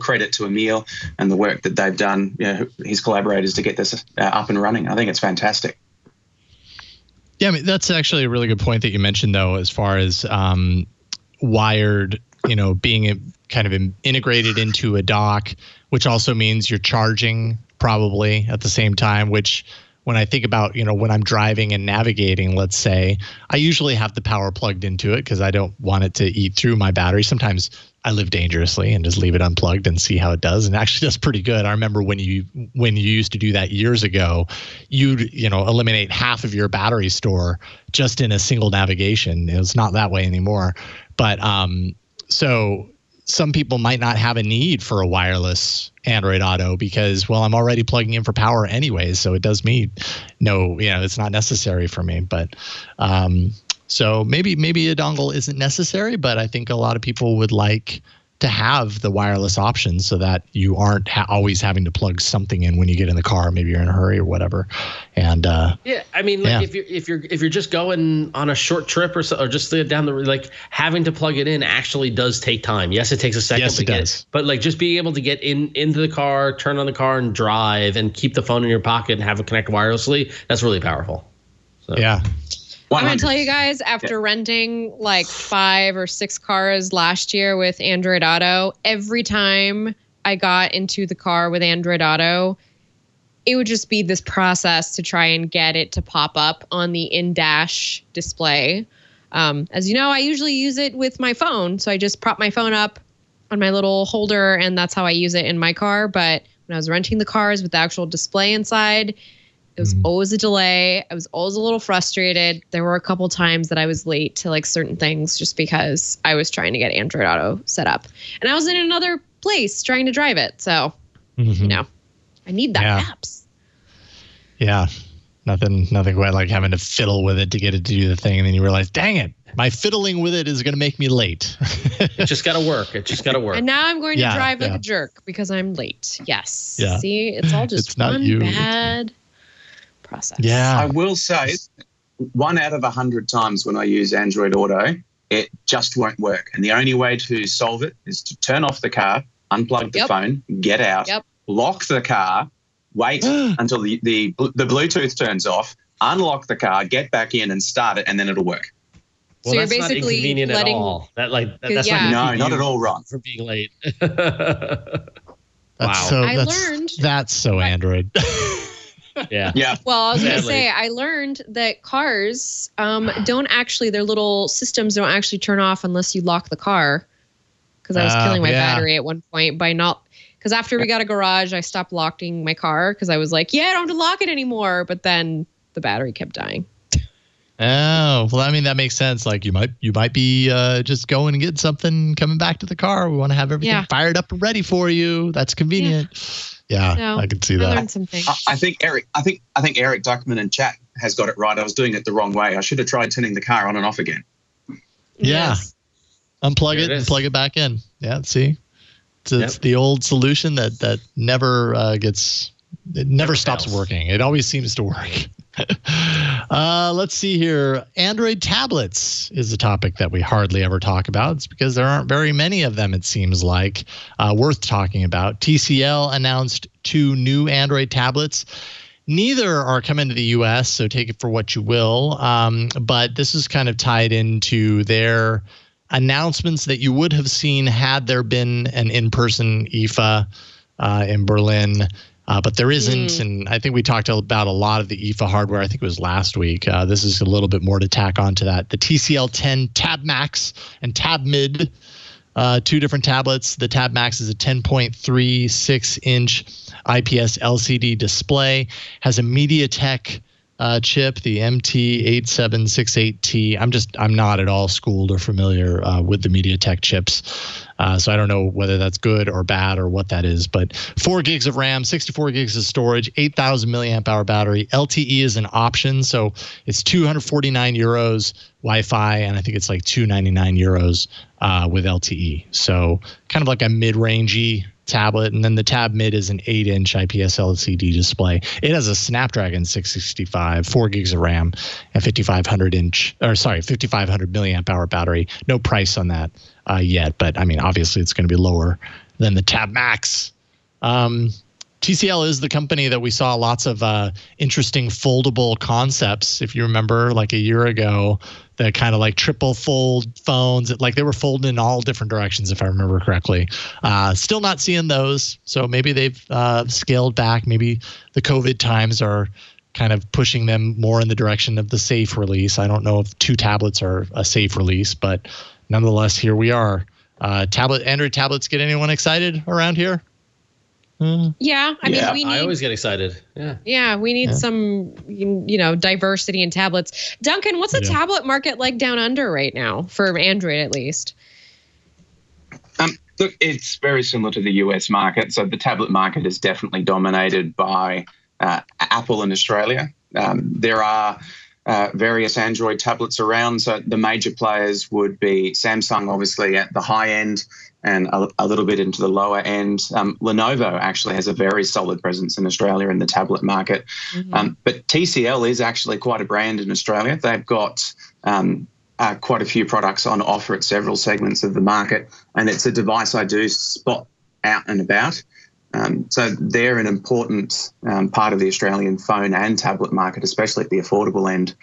credit to Emil and the work that they've done, his collaborators, to get this up and running. I think it's fantastic. Yeah, I mean, that's actually a really good point that you mentioned, though, as far as wired, being kind of integrated into a dock, which also means you're charging probably at the same time, which when I think about, when I'm driving and navigating, let's say, I usually have the power plugged into it because I don't want it to eat through my battery. Sometimes I live dangerously and just leave it unplugged and see how it does. And it actually does pretty good. I remember when you used to do that years ago, you'd, eliminate half of your battery store just in a single navigation. It's not that way anymore. But so some people might not have a need for a wireless Android Auto because, well, I'm already plugging in for power anyways, so it does me it's not necessary for me. But so maybe a dongle isn't necessary, but I think a lot of people would like to have the wireless option so that you aren't always having to plug something in when you get in the car. Maybe you're in a hurry or whatever. And yeah, I mean, like if you're just going on a short trip or just down the like having to plug it in actually does take time. Yes, it takes a second. Yes, it does. But like just being able to get into the car, turn on the car, and drive, and keep the phone in your pocket and have it connect wirelessly, that's really powerful. So. Yeah. I'm going to tell you guys, after renting like 5 or 6 cars last year with Android Auto, every time I got into the car with Android Auto, it would just be this process to try and get it to pop up on the in-dash display. As you know, I usually use it with my phone. So I just prop my phone up on my little holder, and that's how I use it in my car. But when I was renting the cars with the actual display inside, it was always a delay. I was always a little frustrated. There were a couple times that I was late to like certain things just because I was trying to get Android Auto set up. And I was in another place trying to drive it. So, you know, I need that apps. Yeah. Nothing quite like having to fiddle with it to get it to do the thing. And then you realize, dang it, my fiddling with it is going to make me late. It just got to work. It just got to work. And now I'm going to drive like a jerk because I'm late. Yes. Yeah. See, it's all just one bad process. Yeah. I will say 1 out of 100 times when I use Android Auto, it just won't work. And the only way to solve it is to turn off the car, unplug the phone, get out, lock the car, wait until the Bluetooth turns off, unlock the car, get back in and start it, and then it'll work. Well, so you're that's basically not inconvenient at all. That's not at all wrong for being late. That's so Android. Yeah. Well, I was going to say, I learned that cars don't actually, their little systems don't actually turn off unless you lock the car. Because I was killing my battery at one point by not. Because after we got a garage, I stopped locking my car because I was like, I don't have to lock it anymore. But then the battery kept dying. Oh, well, I mean, that makes sense. Like you might be just going and getting something, coming back to the car. We want to have everything fired up and ready for you. That's convenient. Yeah, so, I can see that. I learned something. I think Eric Duckman in chat has got it right. I was doing it the wrong way. I should have tried turning the car on and off again. Yeah. Yes. Unplug it and plug it back in. Yeah, see? It's the old solution that never never stops working. It always seems to work. Let's see here. Android tablets is a topic that we hardly ever talk about. It's because there aren't very many of them, it seems like, worth talking about. TCL announced 2 new Android tablets. Neither are coming to the U.S., so take it for what you will. But this is kind of tied into their announcements that you would have seen had there been an in-person IFA in Berlin. But there isn't, and I think we talked about a lot of the IFA hardware. I think it was last week. This is a little bit more to tack on to that. The TCL 10 Tab Max and Tab Mid, 2 different tablets. The Tab Max is a 10.36-inch IPS LCD display, has a MediaTek chip, the MT8768T. I'm not at all schooled or familiar with the MediaTek chips. So I don't know whether that's good or bad or what that is, but 4 gigs of RAM, 64 gigs of storage, 8,000 milliamp hour battery. LTE is an option. So it's 249 euros Wi-Fi, and I think it's like 299 euros with LTE. So kind of like a mid-rangey tablet. And then the Tab Mid is an 8-inch IPS LCD display. It has a Snapdragon 665, 4 gigs of RAM, and 5,500 milliamp hour battery. No price on that yet, but I mean, obviously it's going to be lower than the Tab Max. TCL is the company that we saw lots of interesting foldable concepts. If you remember, like a year ago, the kind of like triple fold phones, like they were folded in all different directions, if I remember correctly. Still not seeing those. So maybe they've scaled back. Maybe the COVID times are kind of pushing them more in the direction of the safe release. I don't know if 2 tablets are a safe release, but nonetheless, here we are. Android tablets get anyone excited around here? Yeah, I mean, we need. I always get excited. Yeah, we need some, diversity in tablets. Duncan, what's the tablet market like down under right now for Android, at least? Look, it's very similar to the US market. So the tablet market is definitely dominated by Apple in Australia. There are various Android tablets around. So the major players would be Samsung, obviously, at the high end, and a little bit into the lower end. Lenovo actually has a very solid presence in Australia in the tablet market. But TCL is actually quite a brand in Australia. They've got quite a few products on offer at several segments of the market, and it's a device I do spot out and about. So they're an important part of the Australian phone and tablet market, especially at the affordable end.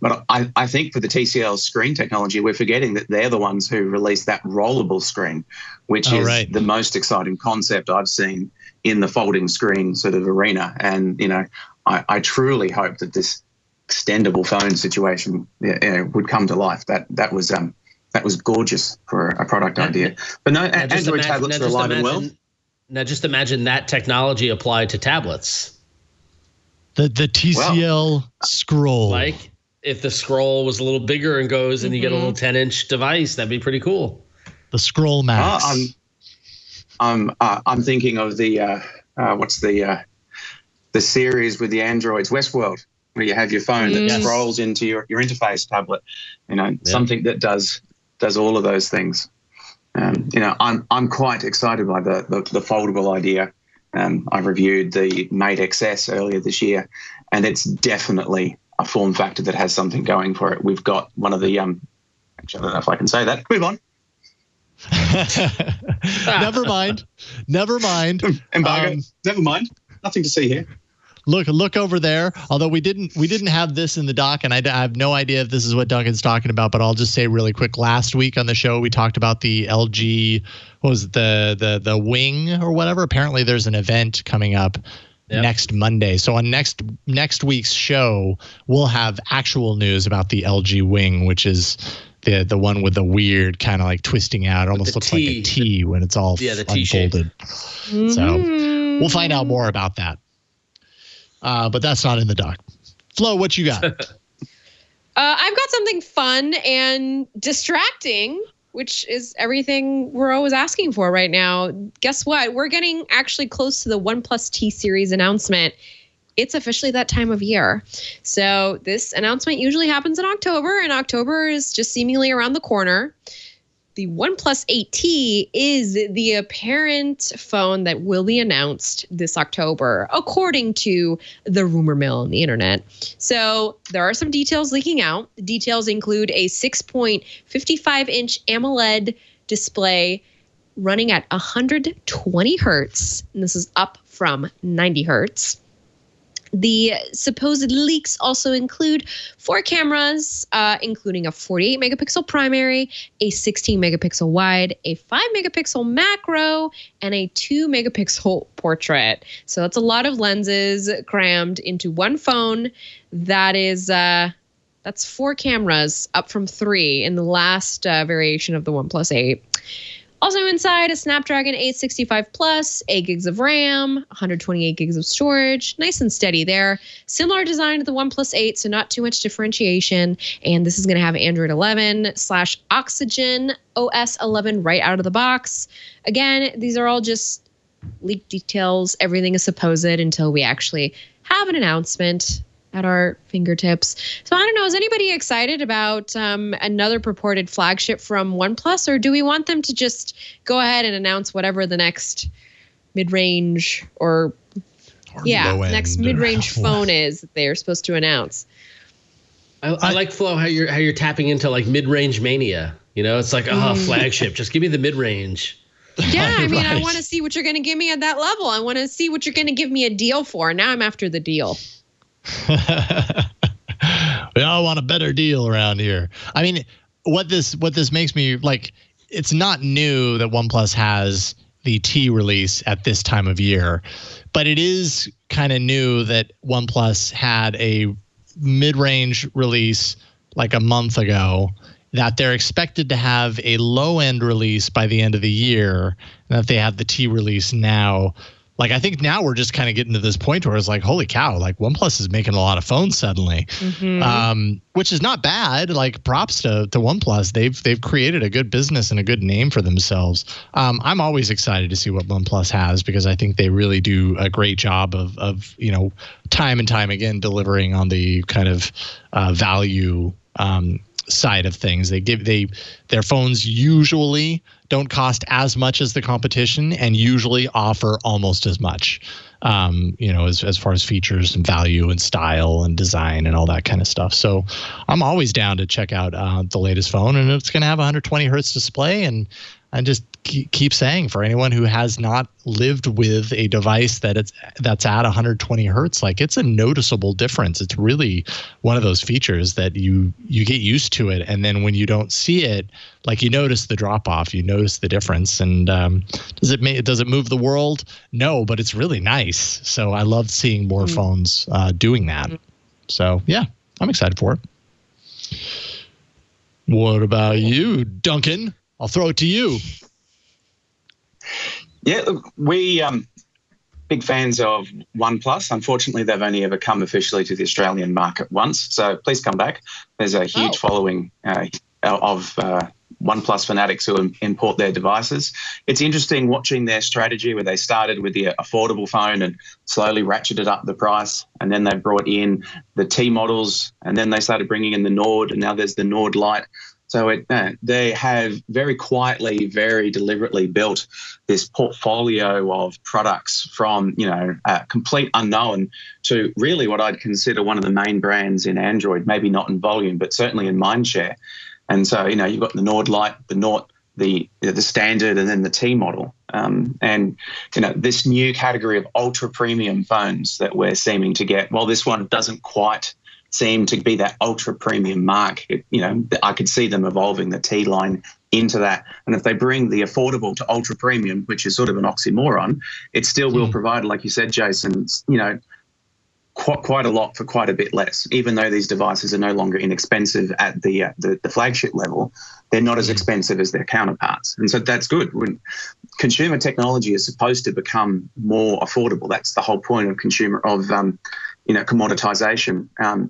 But I think for the TCL screen technology, we're forgetting that they're the ones who released that rollable screen, which is the most exciting concept I've seen in the folding screen sort of arena. And, I truly hope that this extendable phone situation would come to life. That was gorgeous for a product idea. But no, Android tablets are alive and well. Now, just imagine that technology applied to tablets. The TCL Scroll. Like if the Scroll was a little bigger and goes and you get a little 10-inch device, that'd be pretty cool. The Scroll Max. I'm thinking of the what's the series with the Androids, Westworld, where you have your phone that scrolls into your interface tablet. Something that does all of those things. I'm quite excited by the foldable idea. I reviewed the Mate XS earlier this year, and it's definitely a form factor that has something going for it. We've got one of the actually, I don't know if I can say that. Move on. Never mind. Embargo. Never mind. Nothing to see here. Look over there. Although we didn't have this in the doc, and I have no idea if this is what Duncan's talking about, but I'll just say really quick. Last week on the show, we talked about the LG. What was it, the Wing or whatever? Apparently, there's an event coming up next Monday. So on next week's show, we'll have actual news about the LG Wing, which is the one with the weird kind of like twisting out. It almost looks like a T when it's all unfolded. So we'll find out more about that. But that's not in the doc. Flo, what you got? I've got something fun and distracting, which is everything we're always asking for right now. Guess what? We're getting actually close to the OnePlus T series announcement. It's officially that time of year. So this announcement usually happens in October, and October is just seemingly around the corner. The OnePlus 8T is the apparent phone that will be announced this October, according to the rumor mill on the internet. So there are some details leaking out. The details include a 6.55-inch AMOLED display running at 120 hertz, and this is up from 90 hertz. The supposed leaks also include 4 cameras, including a 48-megapixel primary, a 16-megapixel wide, a 5-megapixel macro, and a 2-megapixel portrait. So that's a lot of lenses crammed into one phone. That's 4 cameras, up from 3 in the last variation of the OnePlus 8. Also inside, a Snapdragon 865 Plus, 8 gigs of RAM, 128 gigs of storage. Nice and steady there. Similar design to the OnePlus 8, so not too much differentiation. And this is going to have Android 11/Oxygen OS 11 right out of the box. Again, these are all just leaked details. Everything is supposed until we actually have an announcement at our fingertips. So I don't know, is anybody excited about another purported flagship from OnePlus, or do we want them to just go ahead and announce whatever the next mid-range or next mid-range phone is that they're supposed to announce? I like, Flo, how you're tapping into like mid-range mania. It's like, flagship, just give me the mid-range. Yeah, I mean, I want to see what you're going to give me at that level. I want to see what you're going to give me a deal for. Now I'm after the deal. We all want a better deal around here. I mean, what this makes me like, it's not new that OnePlus has the T release at this time of year, but it is kind of new that OnePlus had a mid-range release like a month ago, that they're expected to have a low-end release by the end of the year, and that they have the T release now. Like, I think now we're just kind of getting to this point where it's like, holy cow, like OnePlus is making a lot of phones suddenly, which is not bad. Like, props to OnePlus. They've created a good business and a good name for themselves. I'm always excited to see what OnePlus has, because I think they really do a great job of time and time again delivering on the kind of value side of things. Their phones usually don't cost as much as the competition, and usually offer almost as much, as far as features and value and style and design and all that kind of stuff. So I'm always down to check out the latest phone, and it's going to have 120 hertz display, and I just keep saying, for anyone who has not lived with a device that's at 120 hertz, like, it's a noticeable difference. It's really one of those features that you get used to it, and then when you don't see it, like, you notice the drop off, you notice the difference. And does it move the world? No, but it's really nice. So I love seeing more phones doing that. So yeah, I'm excited for it. What about you, Duncan? I'll throw it to you. Yeah, we big fans of OnePlus. Unfortunately, they've only ever come officially to the Australian market once. So please come back. There's a huge following of OnePlus fanatics who import their devices. It's interesting watching their strategy, where they started with the affordable phone and slowly ratcheted up the price, and then they brought in the T models, and then they started bringing in the Nord, and now there's the Nord Lite. So they have very quietly, very deliberately built this portfolio of products from, a complete unknown to really what I'd consider one of the main brands in Android, maybe not in volume, but certainly in mindshare. And so, you've got the Nord Lite, the standard, and then the T model. And this new category of ultra premium phones that we're seeming to get, while this one doesn't quite seem to be that ultra premium mark, I could see them evolving the T line into that. And if they bring the affordable to ultra premium, which is sort of an oxymoron, it still will provide, like you said, Jason, quite a lot for quite a bit less. Even though these devices are no longer inexpensive at the flagship level, they're not as expensive as their counterparts. And so that's good. When consumer technology is supposed to become more affordable, that's the whole point of commoditization,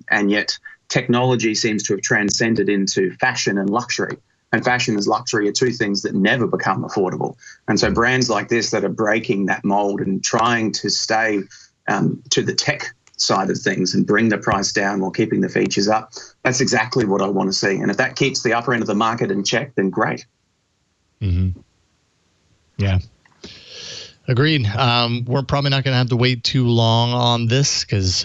and yet technology seems to have transcended into fashion and luxury. And fashion and luxury are two things that never become affordable. And so brands like this that are breaking that mold and trying to stay to the tech side of things and bring the price down while keeping the features up, that's exactly what I want to see. And if that keeps the upper end of the market in check, then great. Mm-hmm. Yeah. Agreed. We're probably not going to have to wait too long on this because,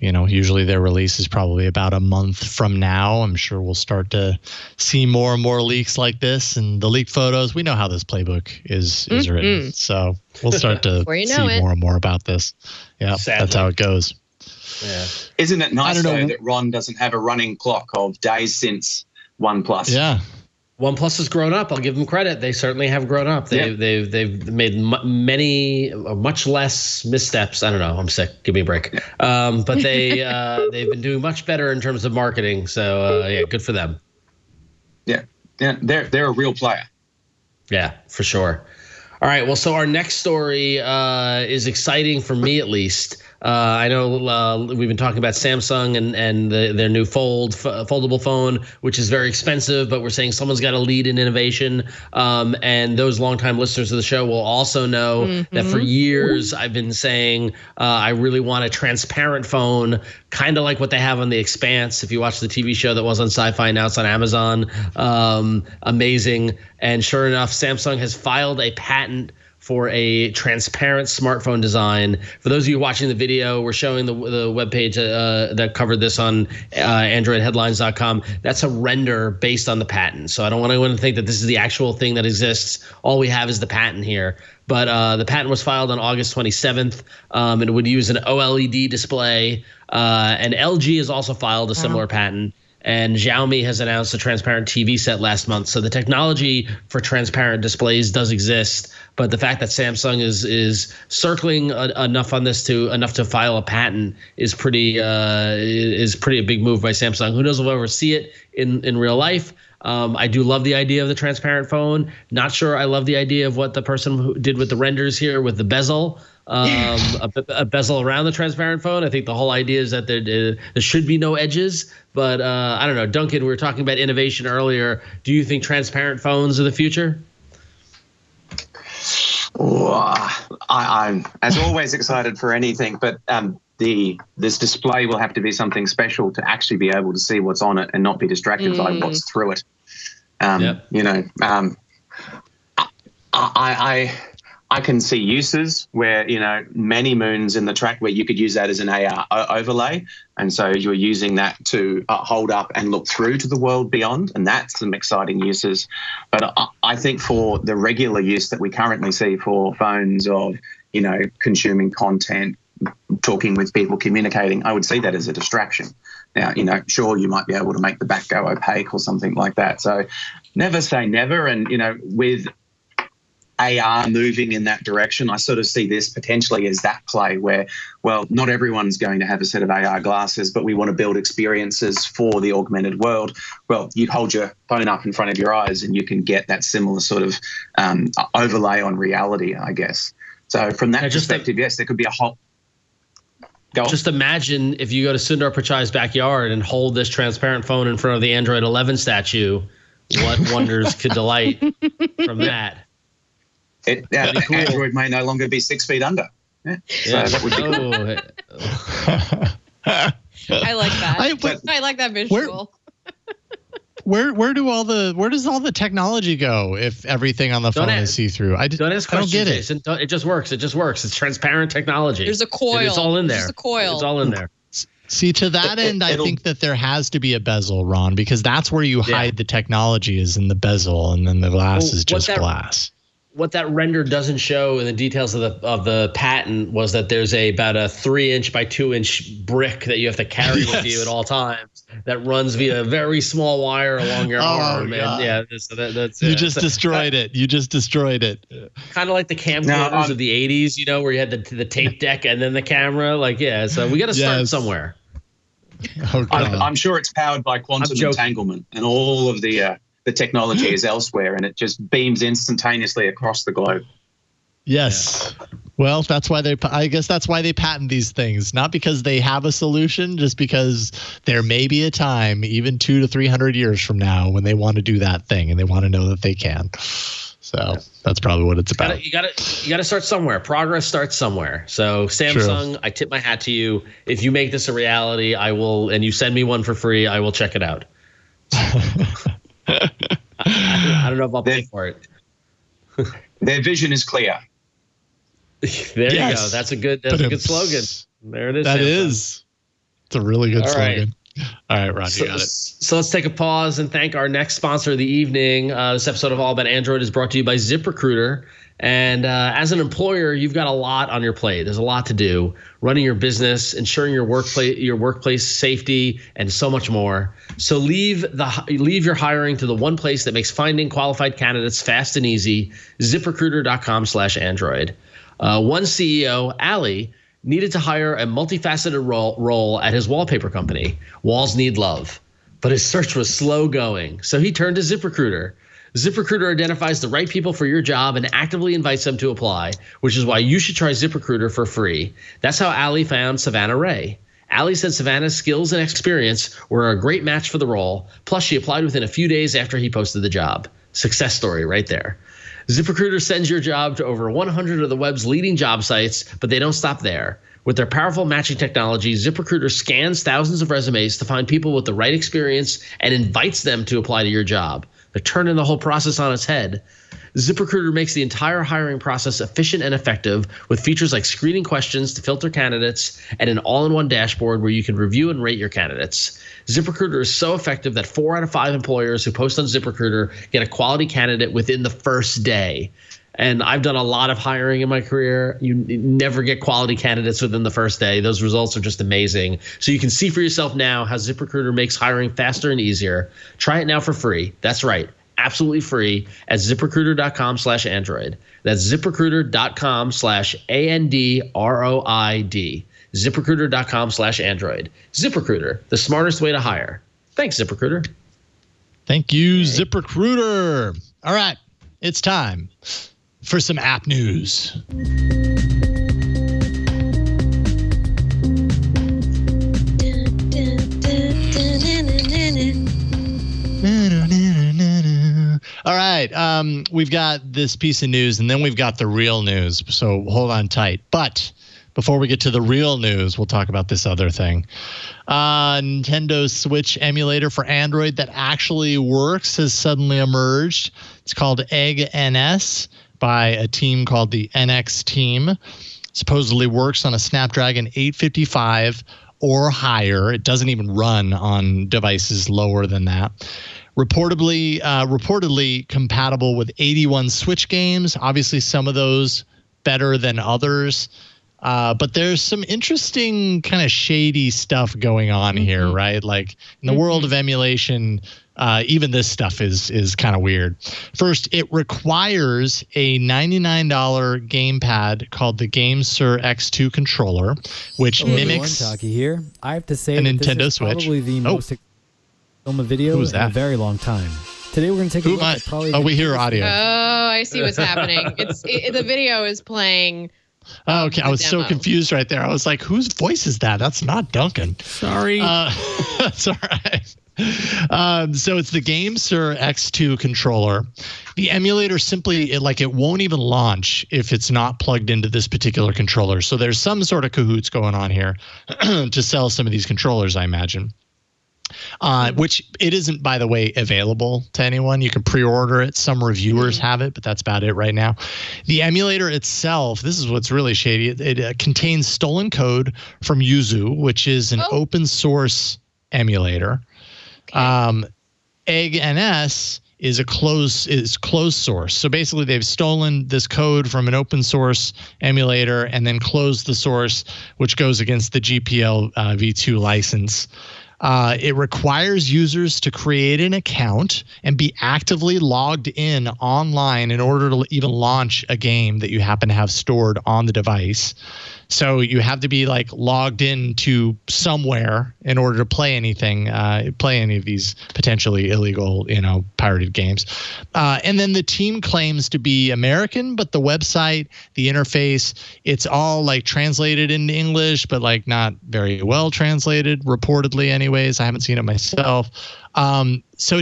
usually their release is probably about a month from now. I'm sure we'll start to see more and more leaks like this, and the leaked photos. We know how this playbook is written, so we'll start to see more and more about this. Yeah, sadly. That's how it goes. Yeah. Isn't it nice though that Ron doesn't have a running clock of days since OnePlus? Yeah. OnePlus has grown up. I'll give them credit. They certainly have grown up. They've made much less missteps. I don't know. I'm sick. Give me a break. But they've been doing much better in terms of marketing. So good for them. Yeah, they're a real player. Yeah, for sure. All right. Well, so our next story is exciting for me, at least. I know we've been talking about Samsung and their new foldable phone, which is very expensive, but we're saying someone's got to lead in innovation. And those longtime listeners of the show will also know that for years I've been saying I really want a transparent phone, kind of like what they have on the Expanse. If you watch the TV show that was on Sci-Fi, now it's on Amazon. Amazing. And sure enough, Samsung has filed a patent for a transparent smartphone design. For those of you watching the video, we're showing the webpage that covered this on AndroidHeadlines.com. That's a render based on the patent. So I don't want anyone to think that this is the actual thing that exists. All we have is the patent here. But the patent was filed on August 27th, and it would use an OLED display. And LG has also filed a similar patent. And Xiaomi has announced a transparent TV set last month. So the technology for transparent displays does exist, but the fact that Samsung is circling enough on this enough to file a patent is pretty a big move by Samsung. Who knows if we'll ever see it in real life. I do love the idea of the transparent phone. Not sure I love the idea of what the person who did with the renders here with the bezel. A bezel around the transparent phone. I think the whole idea is that there should be no edges. But I don't know. Duncan, we were talking about innovation earlier. Do you think transparent phones are the future? I'm, as always, excited for anything. But this display will have to be something special to actually be able to see what's on it and not be distracted by what's through it. I can see uses where, many moons in the track where you could use that as an AR overlay. And so you're using that to hold up and look through to the world beyond. And that's some exciting uses. But I think for the regular use that we currently see for phones of, consuming content, talking with people, communicating, I would see that as a distraction. Now, sure, you might be able to make the back go opaque or something like that. So never say never. And, with AR moving in that direction, I sort of see this potentially as that play where, well, not everyone's going to have a set of AR glasses, but we want to build experiences for the augmented world. Well, you hold your phone up in front of your eyes and you can get that similar sort of overlay on reality, I guess. So from that perspective, yes, there could be a whole... Just imagine if you go to Sundar Pichai's backyard and hold this transparent phone in front of the Android 11 statue, what wonders could delight from that? Cool. Android may no longer be 6 feet under. Yeah. So that would be cool. I like that. I like that visual. Where does all the technology go if everything on the phone is see-through? Don't ask questions, I don't get it. Jason. It just works. It's transparent technology. There's a coil. It's all in there. There's a coil. It's all in there. See, to that end, I think that there has to be a bezel, Ron, because that's where you hide the technology is in the bezel, and then the glass is just glass. What that render doesn't show in the details of the patent was that there's about a 3-inch by 2-inch brick that you have to carry with you at all times that runs via a very small wire along your arm. God. And that's you just destroyed it. You just destroyed it. Kind of like the camcorders of the 80s, where you had the tape deck and then the camera. So we got to start somewhere. Oh, I'm sure it's powered by quantum entanglement and all of the technology is elsewhere, and it just beams instantaneously across the globe. Yes. Yeah. Well, I guess that's why they patent these things, not because they have a solution, just because there may be a time, even 200 to 300 years from now, when they want to do that thing and they want to know that they can. So that's probably what it's about. You got to start somewhere. Progress starts somewhere. So Samsung, True. I tip my hat to you. If you make this a reality, I will, and you send me one for free, I will check it out. I don't know if I'll pay for it. Their vision is clear. There you go. That's a good slogan. There it is. That is. It's a really good slogan. All right, Ron, you got it. So let's take a pause and thank our next sponsor of the evening. This episode of All About Android is brought to you by ZipRecruiter. And as an employer, you've got a lot on your plate. There's a lot to do. Running your business, ensuring your workplace safety, and so much more. So leave your hiring to the one place that makes finding qualified candidates fast and easy. ZipRecruiter.com/Android. One CEO, Ali, needed to hire a multifaceted role at his wallpaper company. Walls need love, but his search was slow going. So he turned to ZipRecruiter. ZipRecruiter identifies the right people for your job and actively invites them to apply, which is why you should try ZipRecruiter for free. That's how Ali found Savannah Ray. Ali said Savannah's skills and experience were a great match for the role. Plus, she applied within a few days after he posted the job. Success story right there. ZipRecruiter sends your job to over 100 of the web's leading job sites, but they don't stop there. With their powerful matching technology, ZipRecruiter scans thousands of resumes to find people with the right experience and invites them to apply to your job. They're turning the whole process on its head. ZipRecruiter makes the entire hiring process efficient and effective with features like screening questions to filter candidates and an all-in-one dashboard where you can review and rate your candidates. ZipRecruiter is so effective that 4 out of 5 employers who post on ZipRecruiter get a quality candidate within the first day. And I've done a lot of hiring in my career. You never get quality candidates within the first day. Those results are just amazing. So you can see for yourself now how ZipRecruiter makes hiring faster and easier. Try it now for free. That's right. Absolutely free at ZipRecruiter.com/Android. That's ZipRecruiter.com/ANDROID. ZipRecruiter.com/Android. ZipRecruiter, the smartest way to hire. Thanks, ZipRecruiter. Thank you, ZipRecruiter. All right, it's time for some app news. All right, we've got this piece of news, and then we've got the real news, so hold on tight. But before we get to the real news, we'll talk about this other thing. Nintendo Switch emulator for Android that actually works has suddenly emerged. It's called Egg NS. by a team called the NX team. Supposedly works on a Snapdragon 855 or higher. It doesn't even run on devices lower than that. Reportedly compatible with 81 Switch games. Obviously, some of those better than others. But there's some interesting kind of shady stuff going on here, right? Like in the world of emulation, even this stuff is kind of weird. First, it requires a $99 gamepad called the GameSir X2 controller, which mimics here. I have to say a that Nintendo this is Switch. Probably the most film a video in a very long time. Today we're going to take a look at probably. Oh, we hear audio. Oh, I see what's happening. The video is playing. Oh, okay, I was demo. so confused right there. I was like, whose voice is that? That's not Duncan. Sorry. That's all right. So it's the GameSir X2 controller. The emulator simply, it won't even launch if it's not plugged into this particular controller. So there's some sort of cahoots going on here to sell some of these controllers, I imagine. Which it isn't, by the way, available to anyone. You can pre-order it. Some reviewers have it, but that's about it right now. The emulator itself, this is what's really shady. It contains stolen code from Yuzu, which is an open source emulator. Okay. EggNS is closed source. So basically, they've stolen this code from an open source emulator and then closed the source, which goes against the GPL v2 license. It requires users to create an account and be actively logged in online in order to even launch a game that you happen to have stored on the device. So you have to be logged into somewhere in order to play anything, play any of these potentially illegal, pirated games. And then the team claims to be American, but the website, the interface, it's all translated into English, but not very well translated, reportedly anyways. I haven't seen it myself. So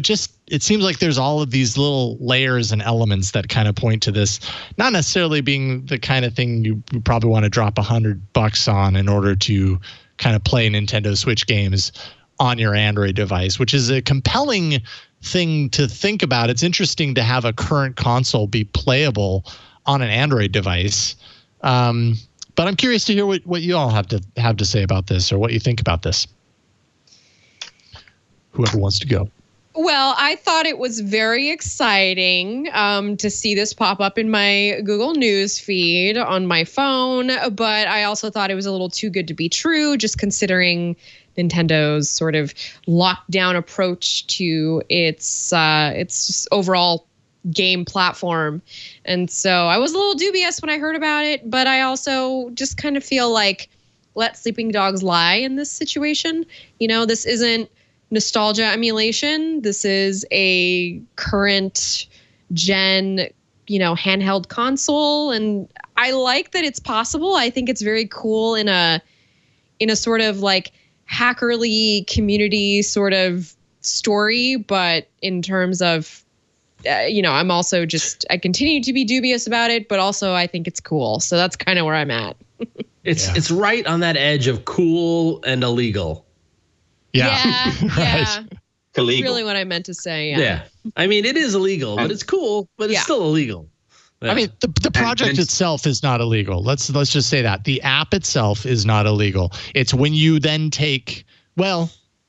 it seems like there's all of these little layers and elements that kind of point to this, not necessarily being the kind of thing you probably want to drop $100 on in order to kind of play Nintendo Switch games on your Android device, which is a compelling thing to think about. It's interesting to have a current console be playable on an Android device. But I'm curious to hear what you all have to say about this, or what you think about this. Whoever wants to go. Well, I thought it was very exciting to see this pop up in my Google News feed on my phone, but I also thought it was a little too good to be true, just considering Nintendo's sort of lockdown approach to its overall game platform. And so I was a little dubious when I heard about it, but I also just kind of feel like let sleeping dogs lie in this situation. This isn't nostalgia emulation. This is a current gen, handheld console. And I like that it's possible. I think it's very cool in a sort of hackerly community sort of story. But in terms of, I'm also I continue to be dubious about it, but also I think it's cool. So that's kind of where I'm at. It's right on that edge of cool and illegal. Yeah. Right. Yeah. Illegal. Really what I meant to say. Yeah. I mean, it is illegal, but it's cool, but it's still illegal. Yeah. I mean, the project itself is not illegal. Let's just say that. The app itself is not illegal. It's when you then take,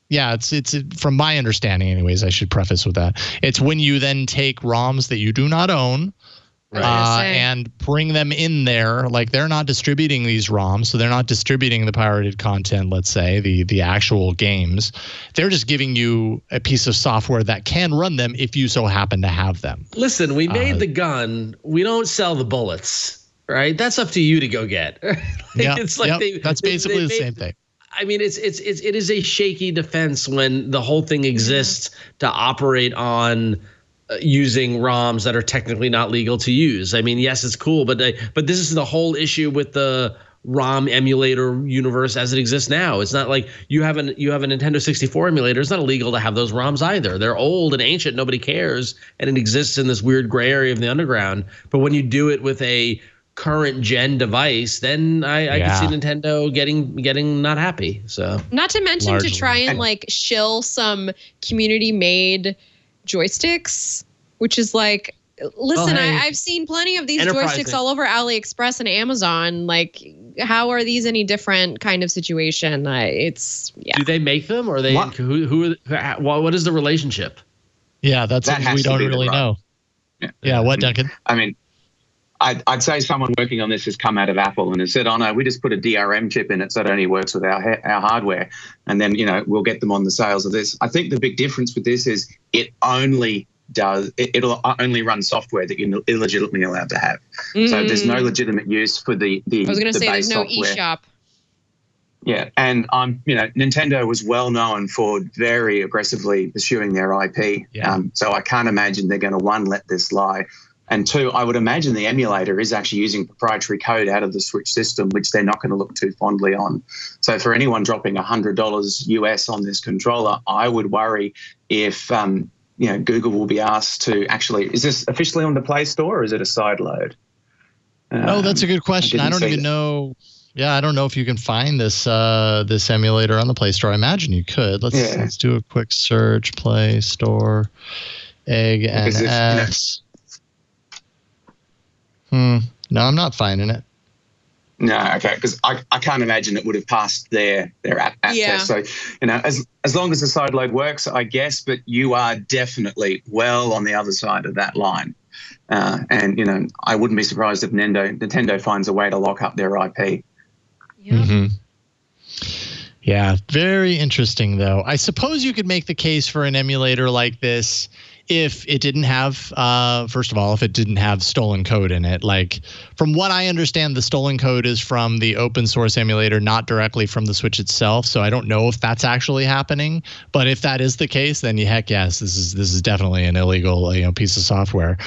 it's from my understanding anyways, I should preface with that. It's when you then take ROMs that you do not own, and bring them in there. They're not distributing these ROMs, so they're not distributing the pirated content, let's say, the actual games. They're just giving you a piece of software that can run them if you so happen to have them. Listen, we made the gun. We don't sell the bullets, right? That's up to you to go get. That's basically the same thing. I mean, it is a shaky defense when the whole thing exists to operate on using ROMs that are technically not legal to use. I mean, yes, it's cool, but this is the whole issue with the ROM emulator universe as it exists now. It's not like you have a Nintendo 64 emulator. It's not illegal to have those ROMs either. They're old and ancient. Nobody cares, and it exists in this weird gray area of the underground. But when you do it with a current gen device, then I can see Nintendo getting not happy. So not to mention to try and shill some community made joysticks, which is Listen, hey, I've seen plenty of these enterprising. joysticks all over AliExpress and Amazon. Like, how are these any different kind of situation? Do they make them, or they? What is the relationship? Yeah, that's what we don't really know. Yeah, what, Duncan? I mean, I'd say someone working on this has come out of Apple and has said, "Oh no, we just put a DRM chip in it, so it only works with our hardware, and then we'll get them on the sales of this." I think the big difference with this is it'll only run software that you're illegitimately allowed to have. So there's no legitimate use for the I was going to say base there's no software. eShop. Yeah, and Nintendo was well known for very aggressively pursuing their IP. Yeah. So I can't imagine they're going to, one, let this lie, and two, I would imagine the emulator is actually using proprietary code out of the Switch system, which they're not going to look too fondly on. So for anyone dropping $100 US on this controller, I would worry if Google will be asked to actually. Is this officially on the Play Store, or is it a side load? That's a good question. I don't even know. Yeah, I don't know if you can find this this emulator on the Play Store. I imagine you could. Let's do a quick search. Play Store, Egg NS. No, I'm not finding it. No, okay, because I can't imagine it would have passed their app test. So, as long as the side load works, I guess, but you are definitely well on the other side of that line. And I wouldn't be surprised if Nintendo finds a way to lock up their IP. Yeah. Mm-hmm. Yeah, very interesting, though. I suppose you could make the case for an emulator like this if it didn't have, first of all, if it didn't have stolen code in it. Like, from what I understand, the stolen code is from the open source emulator, not directly from the Switch itself. So I don't know if that's actually happening. But if that is the case, then heck yes, this is definitely an illegal piece of software.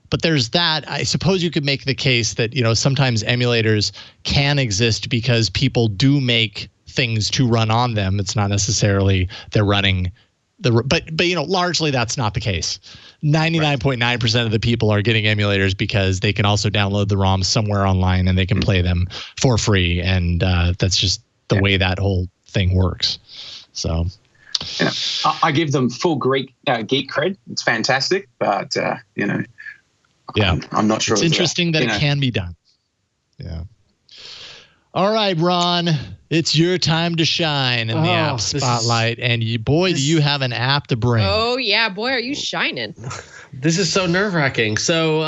But there's that. I suppose you could make the case that sometimes emulators can exist because people do make things to run on them. It's not necessarily they're running. But largely that's not the case. 99.9% of the people are getting emulators because they can also download the ROMs somewhere online and they can play them for free. And that's just the way that whole thing works. So, I give them full geek cred. It's fantastic, but I'm not sure. It's interesting that it can be done. Yeah. All right, Ron, it's your time to shine in the app spotlight. And do you have an app to bring? Oh, yeah. Boy, are you shining. This is so nerve-wracking. So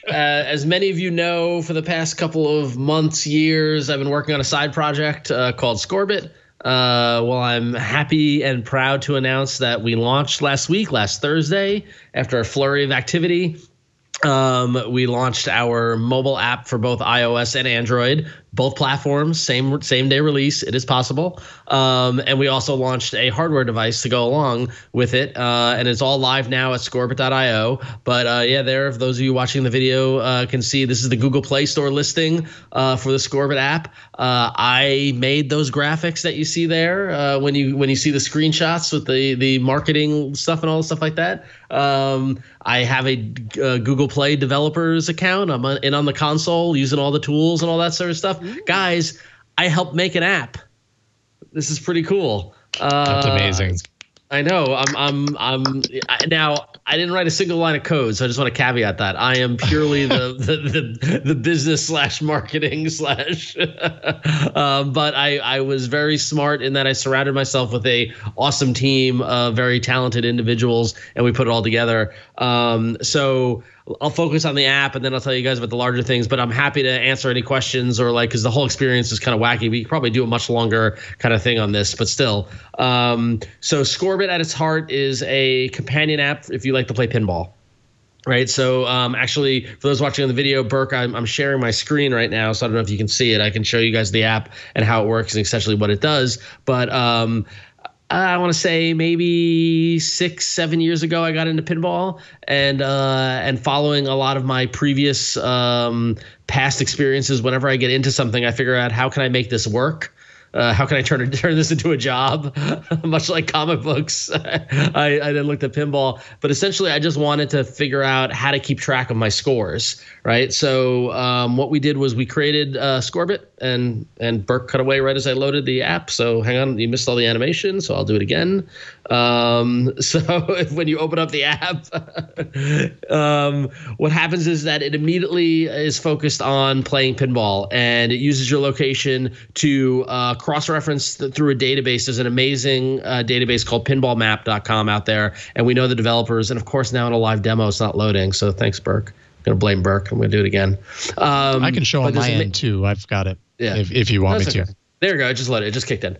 as many of you know, for the past couple of months, years, I've been working on a side project called Scorbit. Well, I'm happy and proud to announce that we launched last Thursday, after a flurry of activity. We launched our mobile app for both iOS and Android, both platforms, same day release. It is possible. And we also launched a hardware device to go along with it. And it's all live now at Scorbit.io. But there, if those of you watching the video can see, this is the Google Play Store listing for the Scorbit app. I made those graphics that you see there when you see the screenshots with the marketing stuff and all the stuff like that. I have a Google Play developers account. I'm in on the console using all the tools and all that sort of stuff. Guys, I helped make an app. This is pretty cool. That's amazing. I know. Now I didn't write a single line of code, so I just want to caveat that I am purely the business / marketing / but I was very smart in that I surrounded myself with a awesome team of very talented individuals, and we put it all together. So I'll focus on the app, and then I'll tell you guys about the larger things. But I'm happy to answer any questions because the whole experience is kind of wacky. We could probably do a much longer kind of thing on this, but still. So Scorbit at its heart is a companion app if you like to play pinball. Right. So actually, for those watching on the video, Burke, I'm sharing my screen right now. So I don't know if you can see it. I can show you guys the app and how it works and essentially what it does. But I want to say maybe 6-7 years ago, I got into pinball, and following a lot of my previous past experiences, whenever I get into something, I figure out how can I make this work. how can I turn this into a job? Much like comic books, I then looked at pinball. But essentially, I just wanted to figure out how to keep track of my scores, right? So what we did was we created Scorbit, and Burke cut away right as I loaded the app. So hang on, you missed all the animation, so I'll do it again. So when you open up the app, what happens is that it immediately is focused on playing pinball, and it uses your location to cross-reference through a database. There's an amazing database called pinballmap.com out there, and we know the developers. And of course, now in a live demo, it's not loading. So thanks, Burke. I'm going to blame Burke. I'm going to do it again. I can show on my end too. I've got it. Yeah. If you want me to. There you go. Just let it. It just kicked in.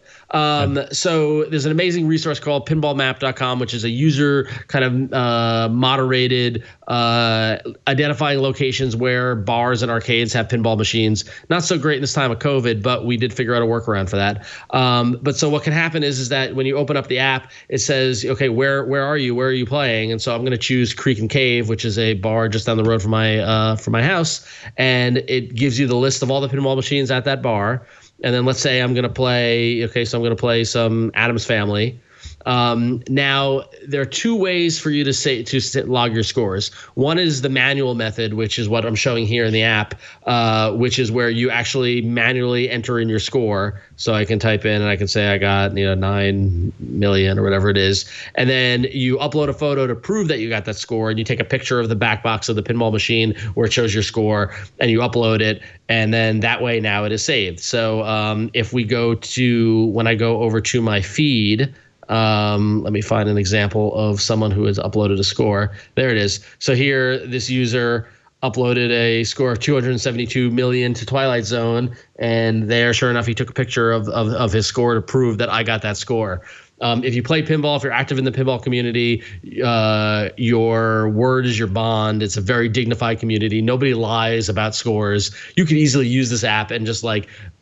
So there's an amazing resource called pinballmap.com, which is a user kind of moderated identifying locations where bars and arcades have pinball machines. Not so great in this time of COVID, but we did figure out a workaround for that. But so what can happen is that when you open up the app, it says, okay, where are you? Where are you playing? And so I'm going to choose Creek and Cave, which is a bar just down the road from my house, and it gives you the list of all the pinball machines at that bar. And then let's say I'm going to play some Addams Family. Now, there are two ways for you to log your scores. One is the manual method, which is what I'm showing here in the app, which is where you actually manually enter in your score. So I can type in and I can say I got 9 million or whatever it is. And then you upload a photo to prove that you got that score, and you take a picture of the back box of the pinball machine where it shows your score, and you upload it. And then that way now it is saved. So if we when I go over to my feed, let me find an example of someone who has uploaded a score. There it is. So here, this user uploaded a score of 272 million to Twilight Zone, and there, sure enough, he took a picture of his score to prove that I got that score. If you play pinball, if you're active in the pinball community, your word is your bond. It's a very dignified community. Nobody lies about scores. You could easily use this app and just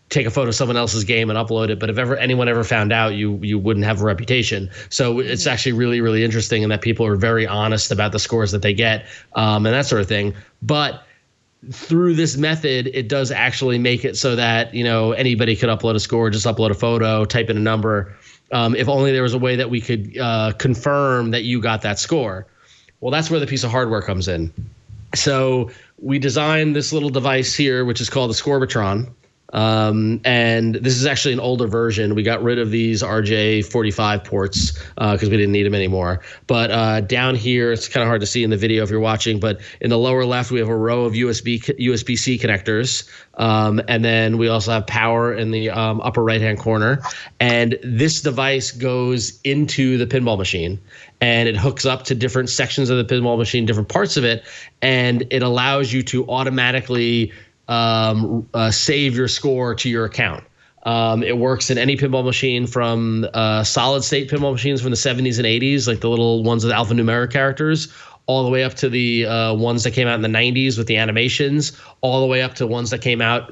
take a photo of someone else's game and upload it. But if anyone ever found out, you wouldn't have a reputation. So it's actually really, really interesting in that people are very honest about the scores that they get, and that sort of thing. But through this method, it does actually make it so that anybody could upload a score, just upload a photo, type in a number. If only there was a way that we could confirm that you got that score. Well, that's where the piece of hardware comes in. So we designed this little device here, which is called the Scorbitron. And this is actually an older version. We got rid of these RJ45 ports because we didn't need them anymore. But down here, it's kind of hard to see in the video if you're watching, but in the lower left, we have a row of USB-C connectors. And then we also have power in the upper right-hand corner. And this device goes into the pinball machine, and it hooks up to different sections of the pinball machine, different parts of it, and it allows you to automatically save your score to your account. It works in any pinball machine, from solid state pinball machines from the 70s and 80s, like the little ones with alphanumeric characters, all the way up to the ones that came out in the 90s with the animations, all the way up to ones that came out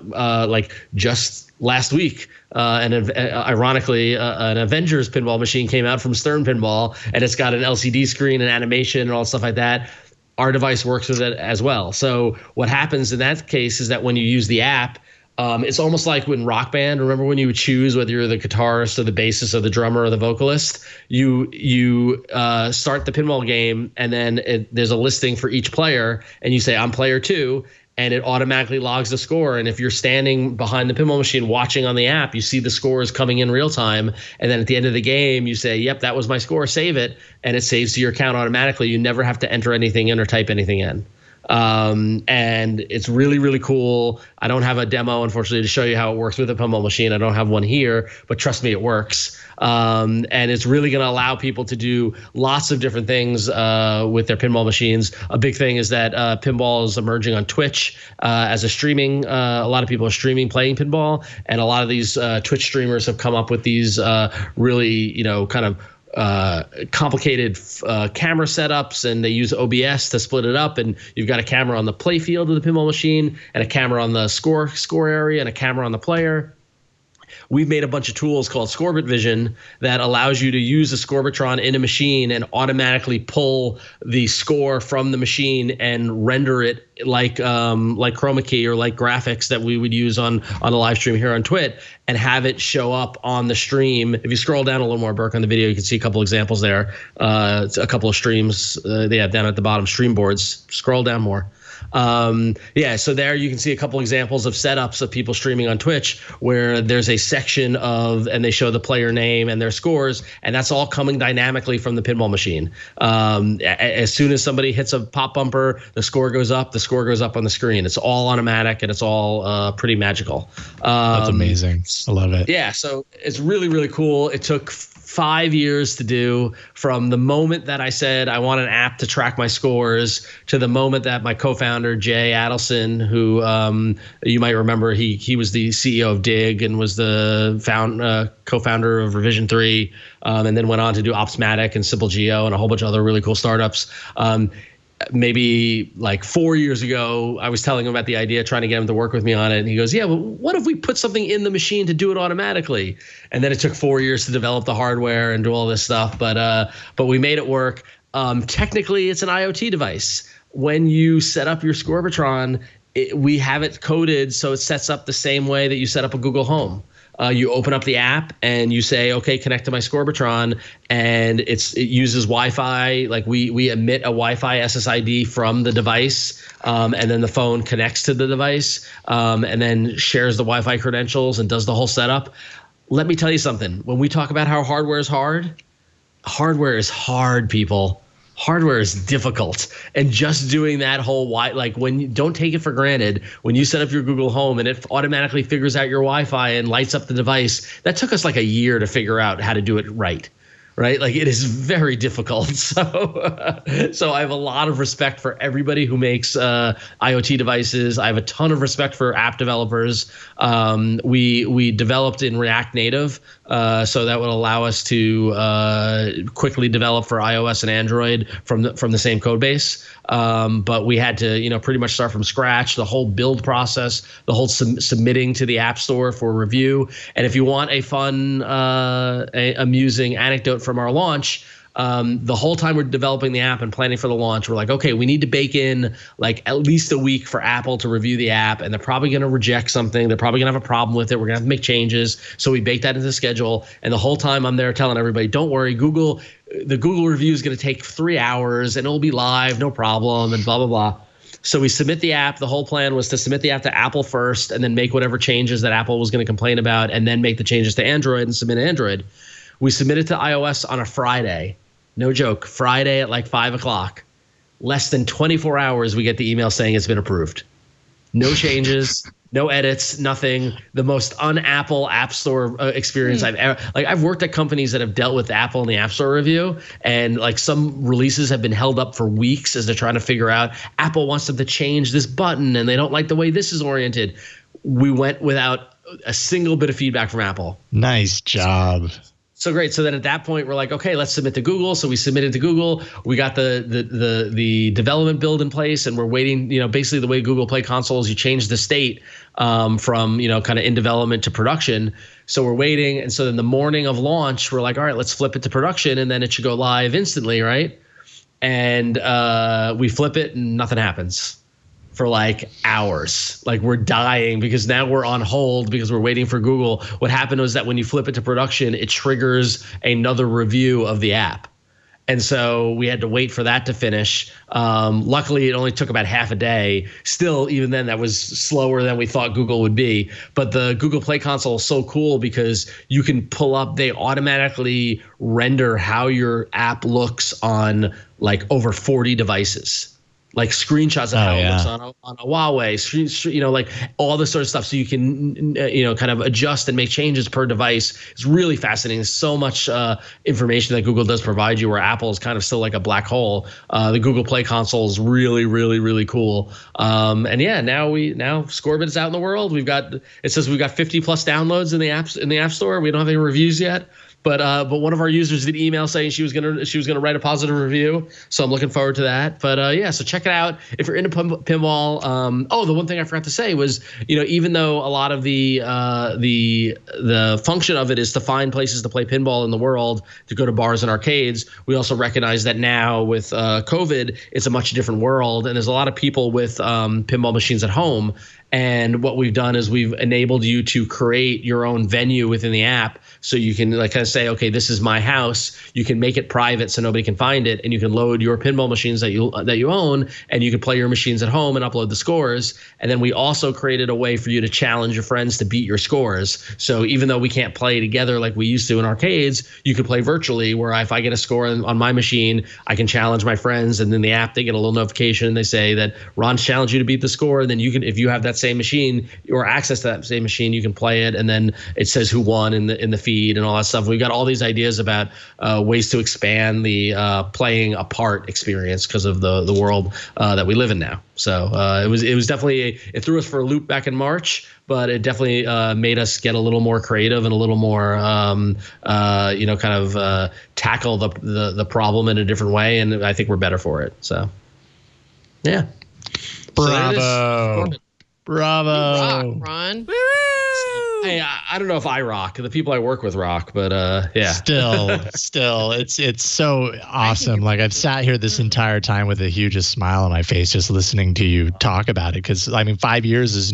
just last week. And ironically, an Avengers pinball machine came out from Stern Pinball, and it's got an LCD screen and animation and all stuff like that. Our device works with it as well. So what happens in that case is that when you use the app, it's almost like when Rock Band. Remember when you would choose whether you're the guitarist or the bassist or the drummer or the vocalist? You start the pinball game, and then there's a listing for each player, and you say, I'm player 2, and it automatically logs the score. And if you're standing behind the pinball machine watching on the app, you see the scores coming in real time. And then at the end of the game, you say, yep, that was my score, save it. And it saves to your account automatically. You never have to enter anything in or type anything in. And it's really, really cool. I don't have a demo, unfortunately, to show you how it works with a pinball machine. I don't have one here, but trust me, it works. And it's really going to allow people to do lots of different things with their pinball machines. A big thing is that pinball is emerging on Twitch as a streaming. A lot of people are streaming playing pinball, and a lot of these Twitch streamers have come up with these really, kind of complicated camera setups, and they use OBS to split it up, and you've got a camera on the play field of the pinball machine and a camera on the score area and a camera on the player. we've made a bunch of tools called Scorbit Vision that allows you to use a Scorbitron in a machine and automatically pull the score from the machine and render it like chroma key or like graphics that we would use on a live stream here on TWiT, and have it show up on the stream. If you scroll down a little more, Burke, on the video, you can see a couple examples there. It's a couple of streams they have down at the bottom, stream boards. Scroll down more. So there you can see a couple examples of setups of people streaming on Twitch where there's a section of, and they show the player name and their scores, and that's all coming dynamically from the pinball machine. As soon as somebody hits a pop bumper, the score goes up on the screen. It's all automatic, and it's all pretty magical. That's amazing. I love it. Yeah, so it's really, really cool. It took 5 years to do, from the moment that I said I want an app to track my scores to the moment that my co-founder Jay Adelson, who you might remember, he was the CEO of Dig and was the co-founder of Revision 3, and then went on to do Opsmatic and Simple Geo and a whole bunch of other really cool startups. Maybe like 4 years ago, I was telling him about the idea, trying to get him to work with me on it. And he goes, yeah, well, what if we put something in the machine to do it automatically? And then it took 4 years to develop the hardware and do all this stuff. But we made it work. Technically, it's an IoT device. When you set up your Scorbitron, we have it coded so it sets up the same way that you set up a Google Home. You open up the app and you say, okay, connect to my Scorbitron, and it uses Wi-Fi. Like we emit a Wi-Fi SSID from the device, and then the phone connects to the device, and then shares the Wi-Fi credentials and does the whole setup. Let me tell you something. When we talk about how hardware is hard, people. Hardware is difficult, and just doing that whole when you don't take it for granted, when you set up your Google Home and it automatically figures out your Wi-Fi and lights up the device, that took us like a year to figure out how to do it right. Like, it is very difficult. So I have a lot of respect for everybody who makes IoT devices. I have a ton of respect for app developers. We developed in React Native, so that would allow us to quickly develop for iOS and Android from the same code base. But we had to, pretty much start from scratch, the whole build process, the whole submitting to the App Store for review. And if you want a fun, amusing anecdote from our launch, the whole time we're developing the app and planning for the launch, we're like, okay, we need to bake in like at least a week for Apple to review the app, and they're probably going to reject something. They're probably going to have a problem with it. We're going to have to make changes. So we bake that into the schedule. And the whole time I'm there telling everybody, don't worry, the Google review is going to take 3 hours and it'll be live, no problem, and blah, blah, blah. So we submit the app. The whole plan was to submit the app to Apple first and then make whatever changes that Apple was going to complain about, and then make the changes to Android and submit Android. We submitted to iOS on a Friday. No joke. Friday at like 5 o'clock. Less than 24 hours, we get the email saying it's been approved. No changes, no edits, nothing. The most un-Apple App Store experience I've ever. Like, I've worked at companies that have dealt with Apple in the App Store review, and like some releases have been held up for weeks as they're trying to figure out Apple wants them to change this button and they don't like the way this is oriented. We went without a single bit of feedback from Apple. Nice job. So great. So then at that point, we're like, okay, let's submit to Google. So we submitted to Google. We got the development build in place, and we're waiting. Basically the way Google Play Console is, you change the state from kind of in development to production. So we're waiting, and so then the morning of launch, we're like, all right, let's flip it to production, and then it should go live instantly, right? And we flip it, and nothing happens for like hours. Like, we're dying because now we're on hold because we're waiting for Google. What happened was that when you flip it to production, it triggers another review of the app. And so we had to wait for that to finish. Luckily, it only took about half a day. Still, even then, that was slower than we thought Google would be. But the Google Play Console is so cool because you can pull up, they automatically render how your app looks on like over 40 devices. Like screenshots of how it looks on a Huawei, like all this sort of stuff. So you can, kind of adjust and make changes per device. It's really fascinating. There's so much information that Google does provide you, where Apple is kind of still like a black hole. The Google Play Console is really, really, really cool. Now Scorbit is out in the world. It says we've got 50 plus downloads in the App Store. We don't have any reviews yet. But one of our users did email saying she was gonna write a positive review. So I'm looking forward to that. But yeah, so check it out if you're into pinball. The one thing I forgot to say was, even though a lot of the function of it is to find places to play pinball in the world, to go to bars and arcades, we also recognize that now with COVID, it's a much different world, and there's a lot of people with pinball machines at home. And what we've done is we've enabled you to create your own venue within the app. So you can kind of say, okay, this is my house. You can make it private so nobody can find it, and you can load your pinball machines that you own, and you can play your machines at home and upload the scores. And then we also created a way for you to challenge your friends to beat your scores. So even though we can't play together like we used to in arcades, you can play virtually, where if I get a score on my machine, I can challenge my friends, and then the app, they get a little notification, and they say that Ron's challenged you to beat the score. And then you can, if you have that same machine or access to that same machine, you can play it, and then it says who won in the feed and all that stuff. We've got all these ideas about ways to expand the playing apart experience because of the world that we live in now. So it was definitely it threw us for a loop back in March, but it definitely made us get a little more creative and a little more tackle the problem in a different way, and I think we're better for it. So yeah, bravo. Bravo. You rock, Ron. Hey, I don't know if I rock. The people I work with rock, but yeah. Still, it's so awesome. Like, I've sat here this entire time with the hugest smile on my face just listening to you talk about it. Because, 5 years is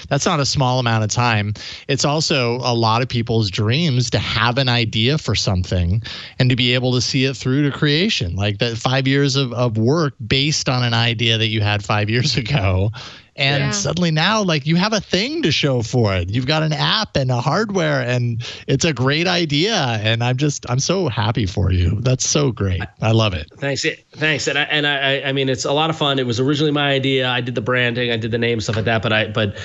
that's not a small amount of time. It's also a lot of people's dreams to have an idea for something and to be able to see it through to creation. Like, that 5 years of work based on an idea that you had 5 years ago. And suddenly now, you have a thing to show for it. You've got an app and a hardware, and it's a great idea. And I'm so happy for you. That's so great. I love it. Thanks. And I mean, it's a lot of fun. It was originally my idea. I did the branding, I did the name, stuff like that. But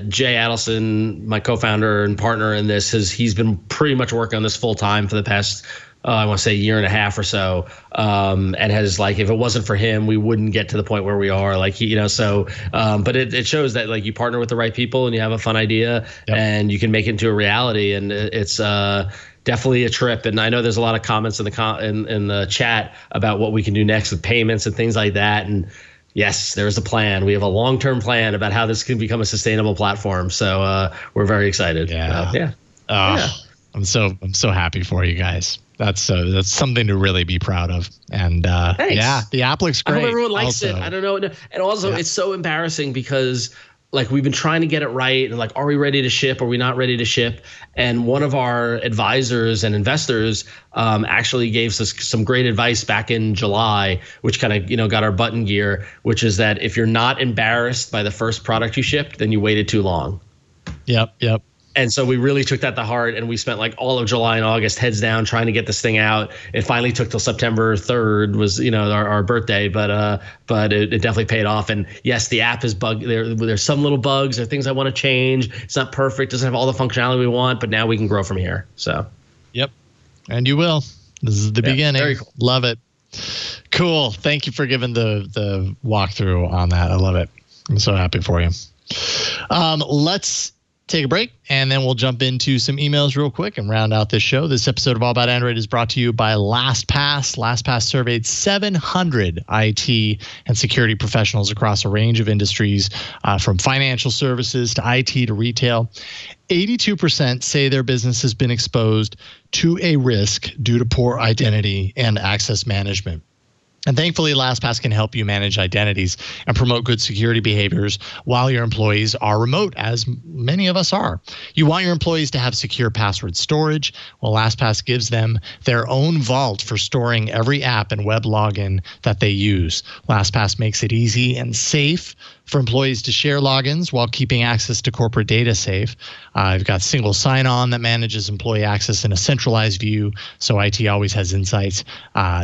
Jay Adelson, my co-founder and partner in this, he's been pretty much working on this full time for the past, I want to say, year and a half or so, and has if it wasn't for him, we wouldn't get to the point where we are. But it shows that you partner with the right people and you have a fun idea, and you can make it into a reality, and it's definitely a trip. And I know there's a lot of comments in the chat about what we can do next with payments and things like that. And yes, there's a plan. We have a long-term plan about how this can become a sustainable platform. So we're very excited. Yeah. I'm so happy for you guys. That's something to really be proud of. And the app looks great. I hope everyone likes it. I don't know. And also, it's so embarrassing because we've been trying to get it right, and are we ready to ship? Are we not ready to ship? And one of our advisors and investors actually gave us some great advice back in July, which kind of got our butt in gear, which is that if you're not embarrassed by the first product you shipped, then you waited too long. Yep. And so we really took that to heart, and we spent all of July and August heads down trying to get this thing out. It finally took till September 3rd was our birthday, but it definitely paid off. And yes, the app is bugged. There's some little bugs or things I want to change. It's not perfect. Doesn't have all the functionality we want, but now we can grow from here. So. Yep, and you will. This is the beginning. Very cool. Love it. Cool. Thank you for giving the walkthrough on that. I love it. I'm so happy for you. Let's take a break, and then we'll jump into some emails real quick and round out this show. This episode of All About Android is brought to you by LastPass. LastPass surveyed 700 IT and security professionals across a range of industries, from financial services to IT to retail. 82% say their business has been exposed to a risk due to poor identity and access management. And thankfully, LastPass can help you manage identities and promote good security behaviors while your employees are remote, as many of us are. You want your employees to have secure password storage. Well, LastPass gives them their own vault for storing every app and web login that they use. LastPass makes it easy and safe for employees to share logins while keeping access to corporate data safe. You've got single sign-on that manages employee access in a centralized view, so IT always has insights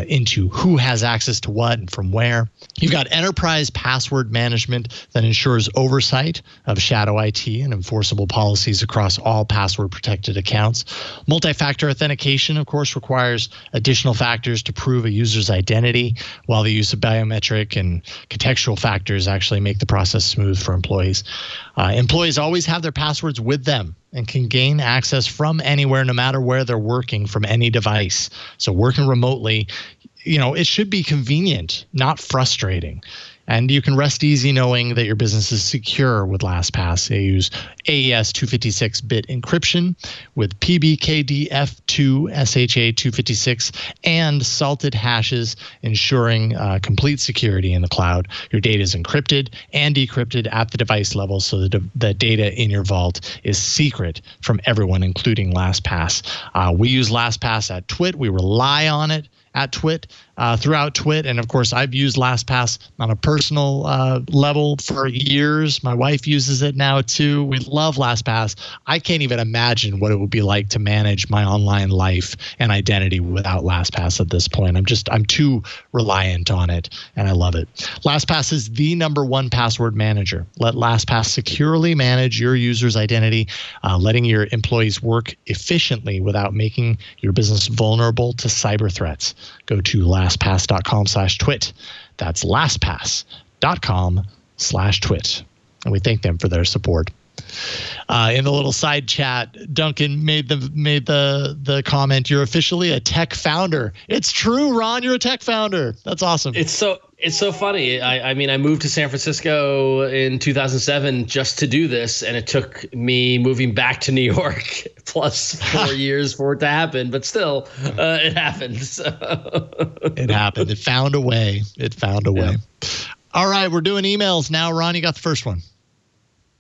into who has access access to what and from where. You've got enterprise password management that ensures oversight of shadow IT and enforceable policies across all password-protected accounts. Multi-factor authentication, of course, requires additional factors to prove a user's identity, while the use of biometric and contextual factors actually make the process smooth for employees. Employees always have their passwords with them and can gain access from anywhere, no matter where they're working, from any device. So working remotely, it should be convenient, not frustrating. And you can rest easy knowing that your business is secure with LastPass. They use AES 256-bit encryption with PBKDF2 SHA-256 and salted hashes, ensuring complete security in the cloud. Your data is encrypted and decrypted at the device level, so that the data in your vault is secret from everyone, including LastPass. We use LastPass at TWiT. We rely on it at TWiT, throughout TWiT. And of course, I've used LastPass on a personal level for years. My wife uses it now too. We love LastPass. I can't even imagine what it would be like to manage my online life and identity without LastPass at this point. I'm too reliant on it, and I love it. LastPass is the #1 password manager. Let LastPass securely manage your user's identity, letting your employees work efficiently without making your business vulnerable to cyber threats. Go to lastpass.com/twit. That's lastpass.com/twit. And we thank them for their support. In the little side chat, Duncan made the comment, "You're officially a tech founder." It's true, Ron. You're a tech founder. That's awesome. It's so funny. I mean, I moved to San Francisco in 2007 just to do this, and it took me moving back to New York plus 4 years for it to happen. But still, it happened. So. It happened. It found a way. Yeah. All right, we're doing emails now. Ron, you got the first one.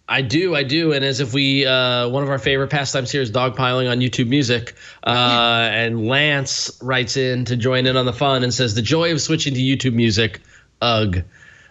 I do. And as if we, one of our favorite pastimes here is dogpiling on YouTube Music. And Lance writes in to join in on the fun and says, "The joy of switching to YouTube Music, ugh."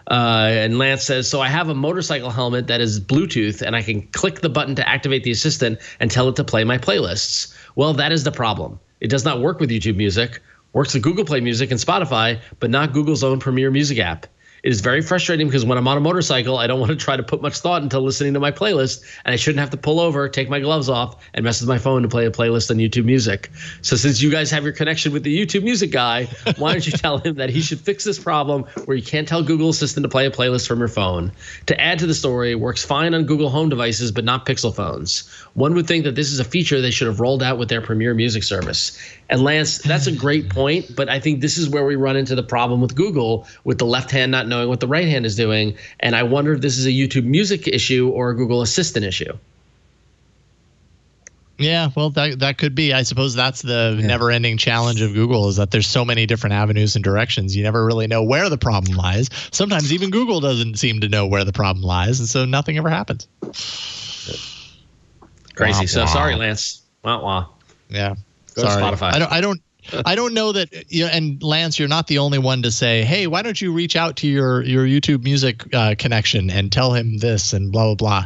And Lance says, "So I have a motorcycle helmet that is Bluetooth, and I can click the button to activate the assistant and tell it to play my playlists. Well, that is the problem. It does not work with YouTube Music. Works with Google Play Music and Spotify, but not Google's own Premier Music app. It is very frustrating because when I'm on a motorcycle, I don't want to try to put much thought into listening to my playlist, and I shouldn't have to pull over, take my gloves off, and mess with my phone to play a playlist on YouTube Music. So since you guys have your connection with the YouTube Music guy, why don't you tell him that he should fix this problem where you can't tell Google Assistant to play a playlist from your phone? To add to the story, it works fine on Google Home devices, but not Pixel phones. One would think that this is a feature they should have rolled out with their Premier Music service." And Lance, that's a great point, but I think this is where we run into the problem with Google, with the left hand not knowing what the right hand is doing. And I wonder if this is a YouTube Music issue or a Google Assistant issue. Yeah, well, that could be. I suppose that's the never-ending challenge of Google, is that there's so many different avenues and directions. You never really know where the problem lies. Sometimes even Google doesn't seem to know where the problem lies, and so nothing ever happens. Crazy. Wah, so wah. Sorry, Lance. Wah, wah. Yeah. Go to Spotify. I don't know that, and Lance, you're not the only one to say, "Hey, why don't you reach out to your YouTube Music connection and tell him this and blah, blah, blah."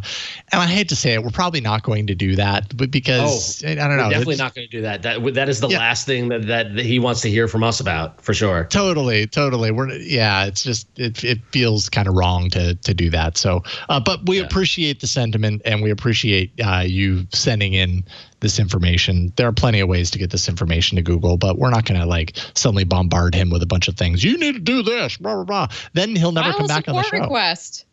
And I hate to say it, we're probably not going to do that, but because I don't know. We're definitely not going to do that. That is the last thing that he wants to hear from us about, for sure. Totally. It's just, it feels kind of wrong to do that. So, but we appreciate the sentiment, and we appreciate you sending in this information. There are plenty of ways to get this information to Google, but we're not going to suddenly bombard him with a bunch of things. You need to do this, blah, blah, blah. Then he'll never come back on the show. File support request.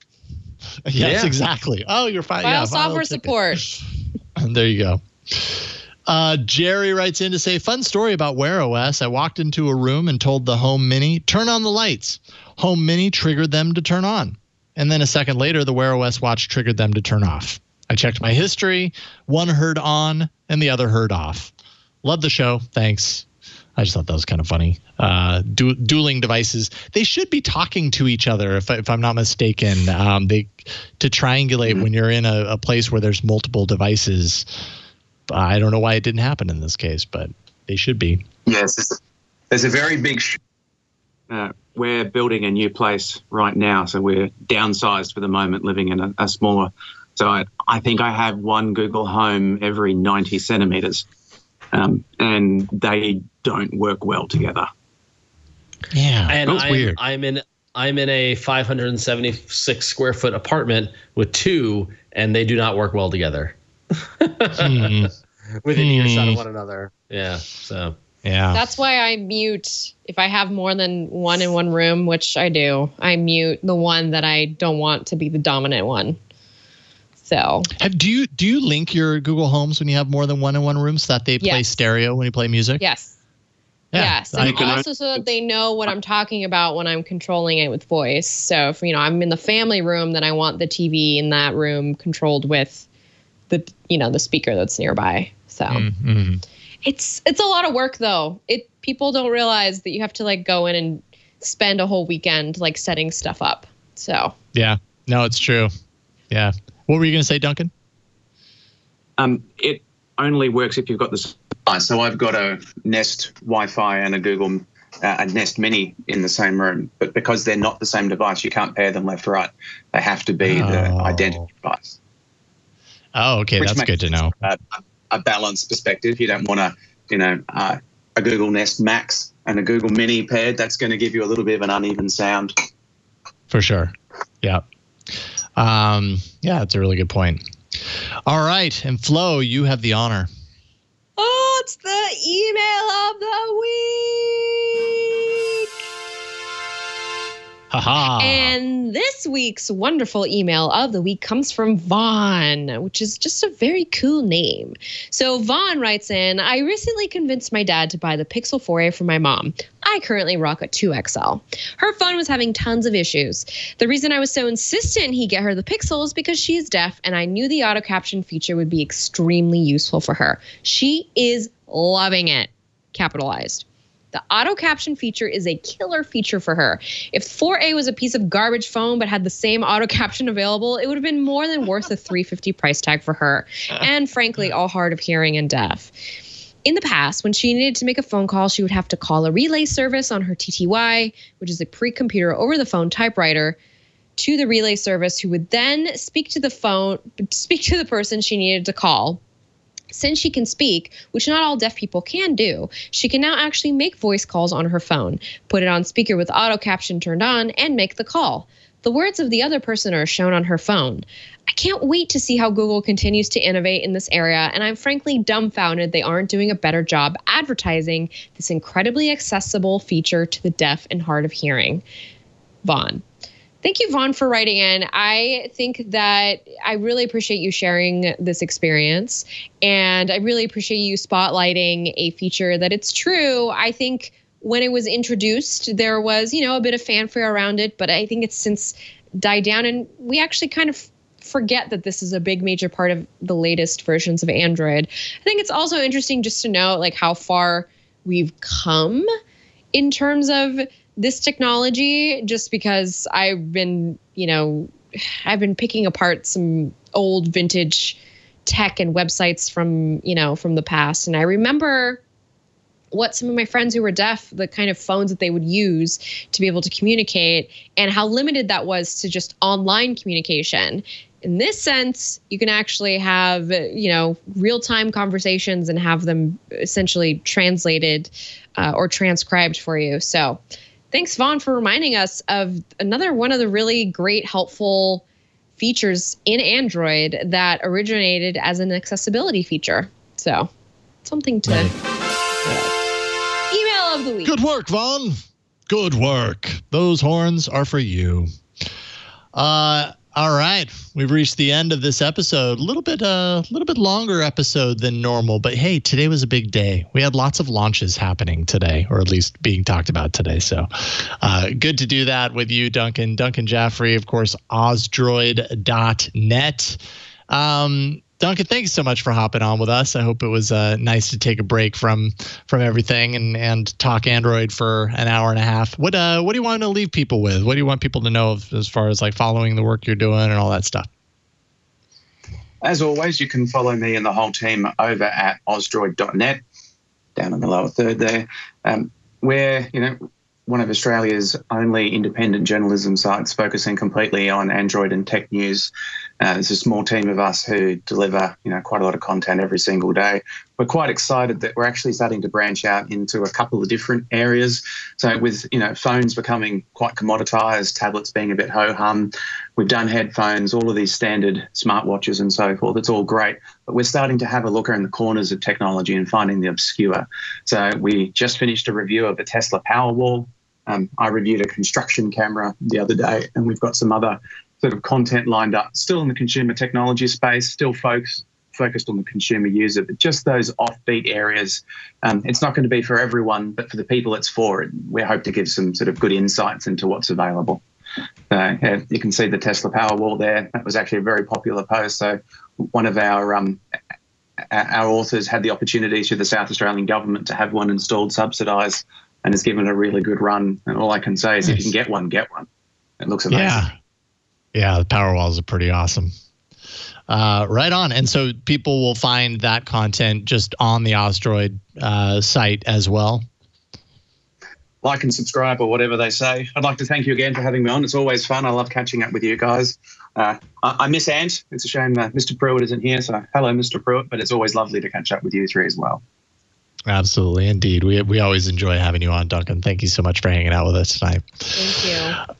Yes, exactly. Oh, you're fine. File software support. There you go. Jerry writes in to say, "Fun story about Wear OS. I walked into a room and told the Home Mini, turn on the lights. Home Mini triggered them to turn on. And then a second later, the Wear OS watch triggered them to turn off. I checked my history. One heard on and the other heard off. Love the show. Thanks." I just thought that was kind of funny. Dueling devices. They should be talking to each other, if I'm not mistaken. To triangulate when you're in a place where there's multiple devices. I don't know why it didn't happen in this case, but they should be. Yes, there's a very big. We're building a new place right now, so we're downsized for the moment, living in a smaller. So I think I have one Google Home every 90 centimeters, and they don't work well together. Yeah, and that's weird. I'm in a 576 square foot apartment with two, and they do not work well together. Within earshot of one another. Yeah. So. Yeah. That's why I mute if I have more than one in one room, which I do. I mute the one that I don't want to be the dominant one. So. Do you link your Google Homes when you have more than one in one room so that they play stereo when you play music? Yes. Yeah. Yes, and also so that they know what I'm talking about when I'm controlling it with voice. So if I'm in the family room, then I want the TV in that room controlled with the speaker that's nearby. So it's a lot of work though. People don't realize that you have to go in and spend a whole weekend setting stuff up. So yeah, no, it's true. Yeah. What were you going to say, Duncan? It only works if you've got this. So I've got a Nest Wi-Fi and a Nest Mini in the same room, but because they're not the same device, you can't pair them left to right. They have to be the identical device. Oh, okay, that's good to know. A balanced perspective. You don't want a Google Nest Max and a Google Mini paired. That's going to give you a little bit of an uneven sound. For sure. Yeah. Yeah, that's a really good point. All right, and Flo, you have the honor. Oh, it's the email of the week. Haha. And this week's wonderful email of the week comes from Vaughn, which is just a very cool name. So Vaughn writes in, I recently convinced my dad to buy the Pixel 4a for my mom. I currently rock a 2XL. Her phone was having tons of issues. The reason I was so insistent he get her the Pixel is because she is deaf and I knew the auto caption feature would be extremely useful for her. She is loving it. Capitalized. The auto caption feature is a killer feature for her. If 4A was a piece of garbage phone but had the same auto caption available, it would have been more than worth the $350 price tag for her. And frankly, all hard of hearing and deaf. In the past, when she needed to make a phone call, she would have to call a relay service on her TTY, which is a pre-computer over the phone typewriter, to the relay service, who would then speak to the person she needed to call. Since she can speak, which not all deaf people can do, she can now actually make voice calls on her phone, put it on speaker with auto caption turned on, and make the call. The words of the other person are shown on her phone. I can't wait to see how Google continues to innovate in this area, and I'm frankly dumbfounded they aren't doing a better job advertising this incredibly accessible feature to the deaf and hard of hearing. Vaughn. Thank you, Vaughn, for writing in. I think that I really appreciate you sharing this experience, and I really appreciate you spotlighting a feature that it's true. I think when it was introduced, there was, a bit of fanfare around it, but I think it's since died down, and we actually kind of forget that this is a big major part of the latest versions of Android. I think it's also interesting just to note how far we've come in terms of this technology, just because I've been picking apart some old vintage tech and websites from the past. And I remember what some of my friends who were deaf, the kind of phones that they would use to be able to communicate, and how limited that was to just online communication. In this sense, you can actually have, real-time conversations and have them essentially translated or transcribed for you. So thanks, Vaughn, for reminding us of another one of the really great, helpful features in Android that originated as an accessibility feature. So something to email of the week. Good work, Vaughn. Good work. Those horns are for you. All right, we've reached the end of this episode. A little bit longer episode than normal, but hey, today was a big day. We had lots of launches happening today, or at least being talked about today. So good to do that with you, Duncan. Duncan Jaffrey, of course, Osdroid.net. Duncan, thanks so much for hopping on with us. I hope it was nice to take a break from everything and talk Android for an hour and a half. What do you want to leave people with? What do you want people to know as far as following the work you're doing and all that stuff? As always, you can follow me and the whole team over at osdroid.net, down in the lower third there. We're one of Australia's only independent journalism sites focusing completely on Android and tech news. There's a small team of us who deliver, quite a lot of content every single day. We're quite excited that we're actually starting to branch out into a couple of different areas. So with, phones becoming quite commoditized, tablets being a bit ho-hum, we've done headphones, all of these standard smartwatches and so forth. It's all great. But we're starting to have a look around the corners of technology and finding the obscure. So we just finished a review of the Tesla Powerwall. I reviewed a construction camera the other day, and we've got some other sort of content lined up, still in the consumer technology space, still focused on the consumer user, but just those offbeat areas. It's not going to be for everyone, but for the people it's for, we hope to give some sort of good insights into what's available. You can see the Tesla Powerwall there. That was actually a very popular post. So one of our authors had the opportunity through the South Australian government to have one installed, subsidised, and has given it a really good run. And all I can say is if you can get one, get one. It looks amazing. Yeah, the Powerwalls are pretty awesome. Right on. And so people will find that content just on the Ostroid site as well. Like and subscribe or whatever they say. I'd like to thank you again for having me on. It's always fun. I love catching up with you guys. I miss Ant. It's a shame Mr. Pruitt isn't here. So hello, Mr. Pruitt. But it's always lovely to catch up with you three as well. Absolutely. Indeed. We always enjoy having you on, Duncan. Thank you so much for hanging out with us tonight. Thank you.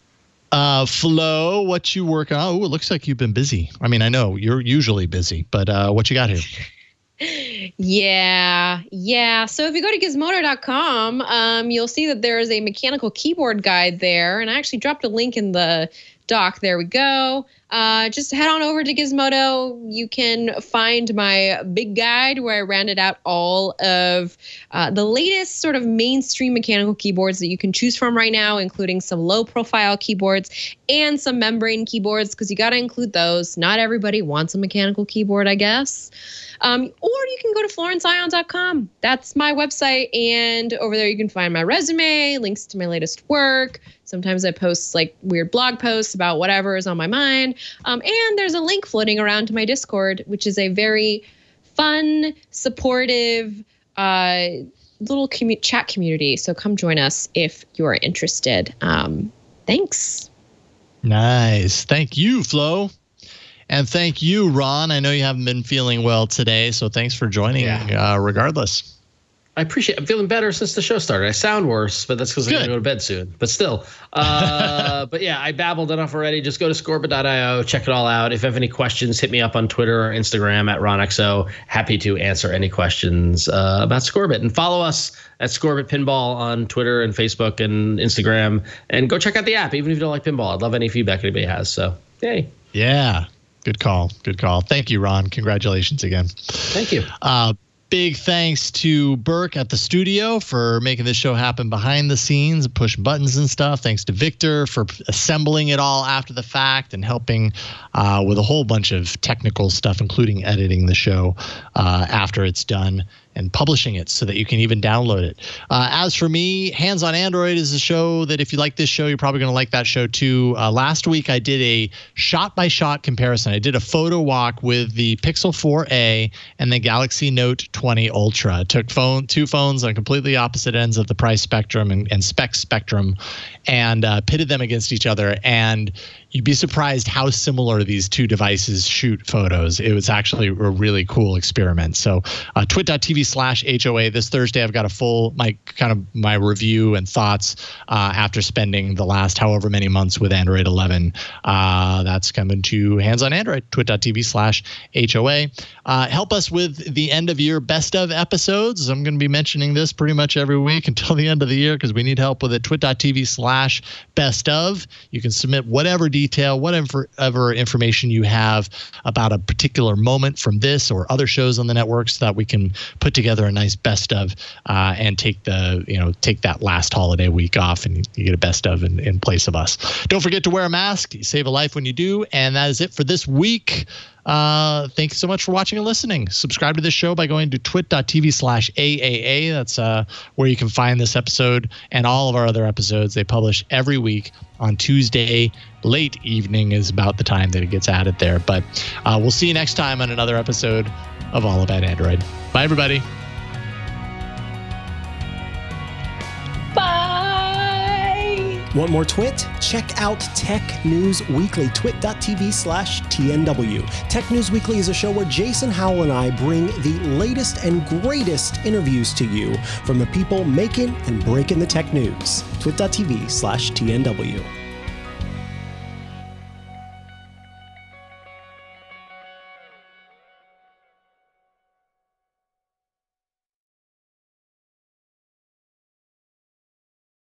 Flo, what you working on? Oh, it looks like you've been busy. I mean, I know you're usually busy, but what you got here? Yeah. So if you go to gizmodo.com, you'll see that there is a mechanical keyboard guide there. And I actually dropped a link in the doc. There we go. Just head on over to Gizmodo. You can find my big guide where I rounded out all of the latest sort of mainstream mechanical keyboards that you can choose from right now, including some low-profile keyboards and some membrane keyboards, because you got to include those. Not everybody wants a mechanical keyboard, I guess. Or you can go to florenceion.com. That's my website, and over there you can find my resume, links to my latest work. Sometimes I post like weird blog posts about whatever is on my mind. And there's a link floating around to my Discord, which is a very fun, supportive little chat community. So come join us if you're interested. Thanks. Nice. Thank you, Flo. And thank you, Ron. I know you haven't been feeling well today, so thanks for joining regardless. I appreciate it. I'm feeling better since the show started. I sound worse, but that's because I'm going to go to bed soon. But still. But yeah, I babbled enough already. Just go to scorbit.io. Check it all out. If you have any questions, hit me up on Twitter or Instagram at RonXO. Happy to answer any questions about Scorbit. And follow us at Scorbit Pinball on Twitter and Facebook and Instagram. And go check out the app, even if you don't like pinball. I'd love any feedback anybody has. So, yay. Yeah. Good call. Thank you, Ron. Congratulations again. Thank you. Big thanks to Burke at the studio for making this show happen behind the scenes, pushing buttons and stuff. Thanks to Victor for assembling it all after the fact and helping with a whole bunch of technical stuff, including editing the show after it's done and publishing it so that you can even download it. As for me, Hands on Android is a show that if you like this show, you're probably going to like that show too. Last week, I did a shot-by-shot comparison. I did a photo walk with the Pixel 4a and the Galaxy Note 20 Ultra. I took two phones on completely opposite ends of the price spectrum and spec spectrum and pitted them against each other. And you'd be surprised how similar these two devices shoot photos. It was actually a really cool experiment. So twit.tv/HOA. This Thursday, I've got a full my review and thoughts after spending the last however many months with Android 11. That's coming to Hands on Android, twit.tv/HOA. Help us with the end of year best of episodes. I'm going to be mentioning this pretty much every week until the end of the year because we need help with it. twit.tv/best of. You can submit whatever detail, whatever information you have about a particular moment from this or other shows on the network so that we can put together a nice best of and take that last holiday week off and you get a best of in place of us. Don't forget to wear a mask. You save a life when you do. And that is it for this week. Thanks so much for watching and listening. Subscribe to this show by going to twit.tv/AAA. That's where you can find this episode and all of our other episodes. They publish every week on Tuesday. Late evening is about the time that it gets added there. But we'll see you next time on another episode of All About Android. Bye, everybody. Bye. Want more TWiT? Check out Tech News Weekly, twit.tv/TNW. Tech News Weekly is a show where Jason, Howell, and I bring the latest and greatest interviews to you from the people making and breaking the tech news. twit.tv/TNW.